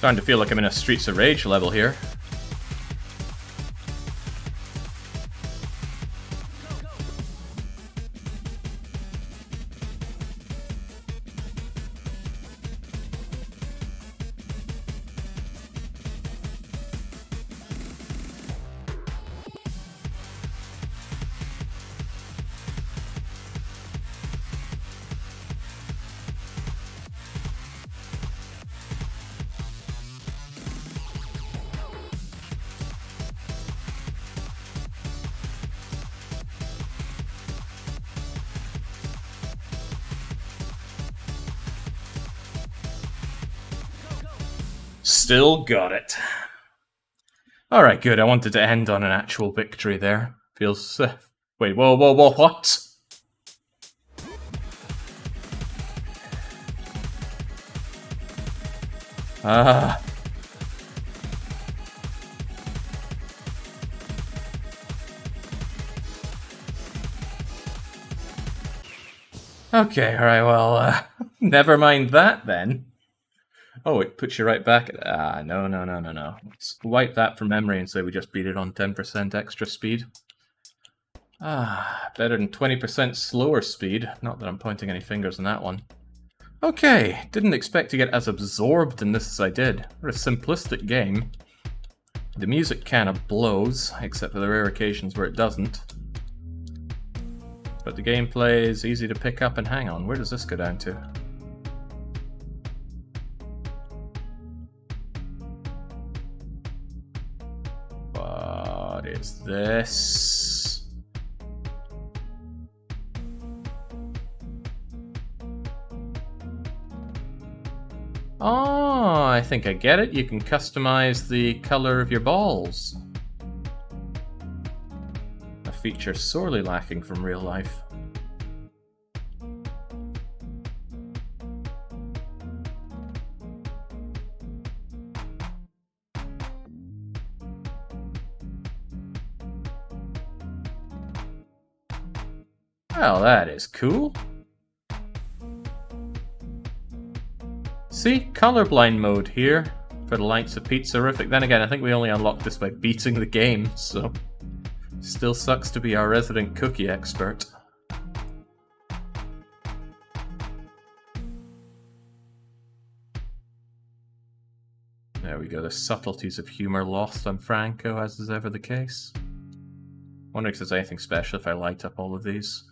Starting to feel like I'm in a Streets of Rage level here. Still got it. Alright, good. I wanted to end on an actual victory there. Feels... wait, whoa, what? Okay, alright, well, never mind that then. Oh, it puts you right back. No. Let's wipe that from memory and say we just beat it on 10% extra speed. Better than 20% slower speed. Not that I'm pointing any fingers on that one. Okay, didn't expect to get as absorbed in this as I did. What a simplistic game. The music kind of blows, except for the rare occasions where it doesn't. But the gameplay is easy to pick up and hang on. Where does this go down to? What is this? Oh, I think I get it. You can customize the color of your balls. A feature sorely lacking from real life. Well, that is cool. See, colorblind mode here for the likes of Pizzarific. Then again, I think we only unlocked this by beating the game, so still sucks to be our resident cookie expert. There we go, the subtleties of humor lost on Franco, as is ever the case. Wondering if there's anything special if I light up all of these.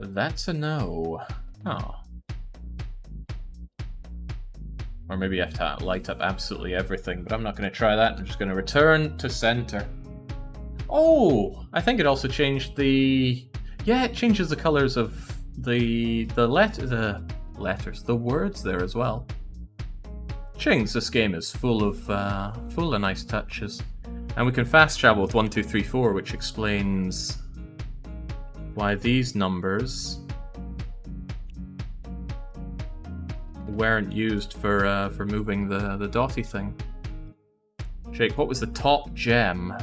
That's a no. Oh. Or maybe you have to light up absolutely everything, but I'm not going to try that. I'm just going to return to center. Oh! I think it also changed the... Yeah, it changes the colors of the letters, the words there as well. Chings, this game is full of nice touches. And we can fast travel with 1, 2, 3, 4, which explains why these numbers weren't used for moving the dotty thing. Jake, what was the top gem?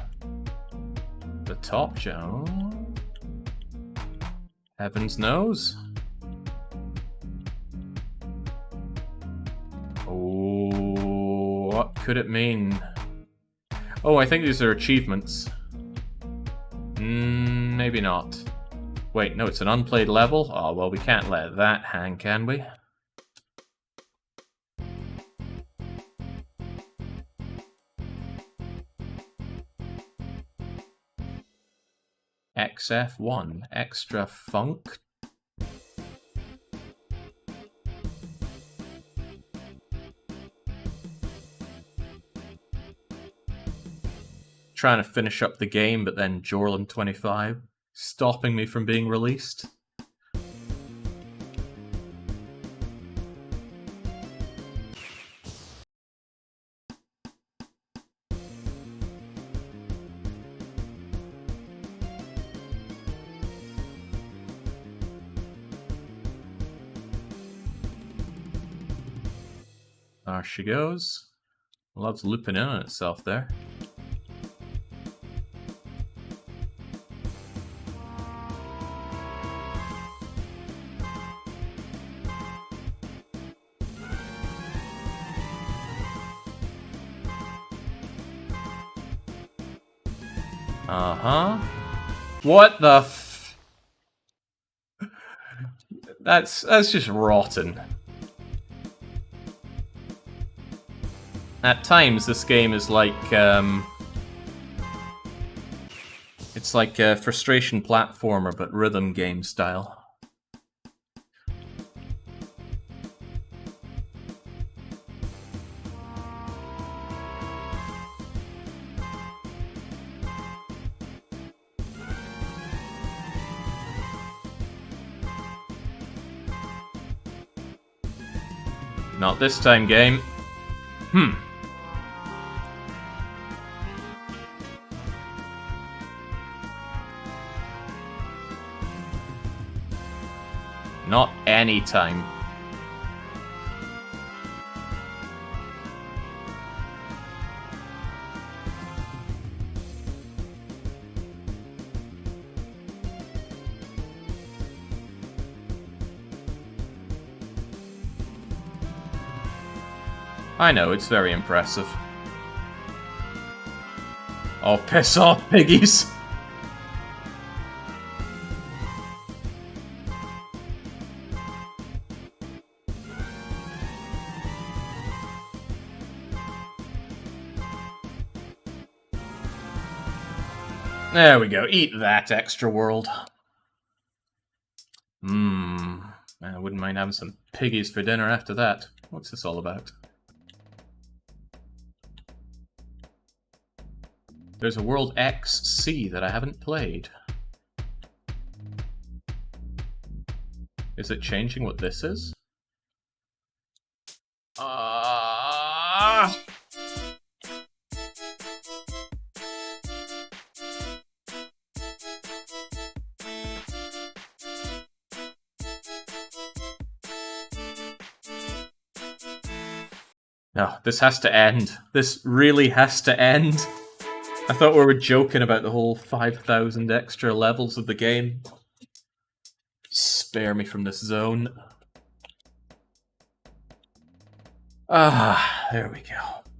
The top gem? Heavens knows. Oh, what could it mean? Oh, I think these are achievements. Maybe not. Wait, no, it's an unplayed level? Oh, well, we can't let that hang, can we? XF1, extra funk. Trying to finish up the game, but then Jorlin 25 stopping me from being released. There she goes. Loves looping in on itself there. Uh-huh. What the f... That's just rotten. At times, this game is like, it's like a frustration platformer, but rhythm game style. Not this time, game. Not any time. I know, it's very impressive. Oh, piss off, piggies! There we go, eat that, Extra World. I wouldn't mind having some piggies for dinner after that. What's this all about? There's a World XC that I haven't played. Is it changing what this is? No, this has to end. This really has to end. I thought we were joking about the whole 5,000 extra levels of the game. Spare me from this zone. There we go.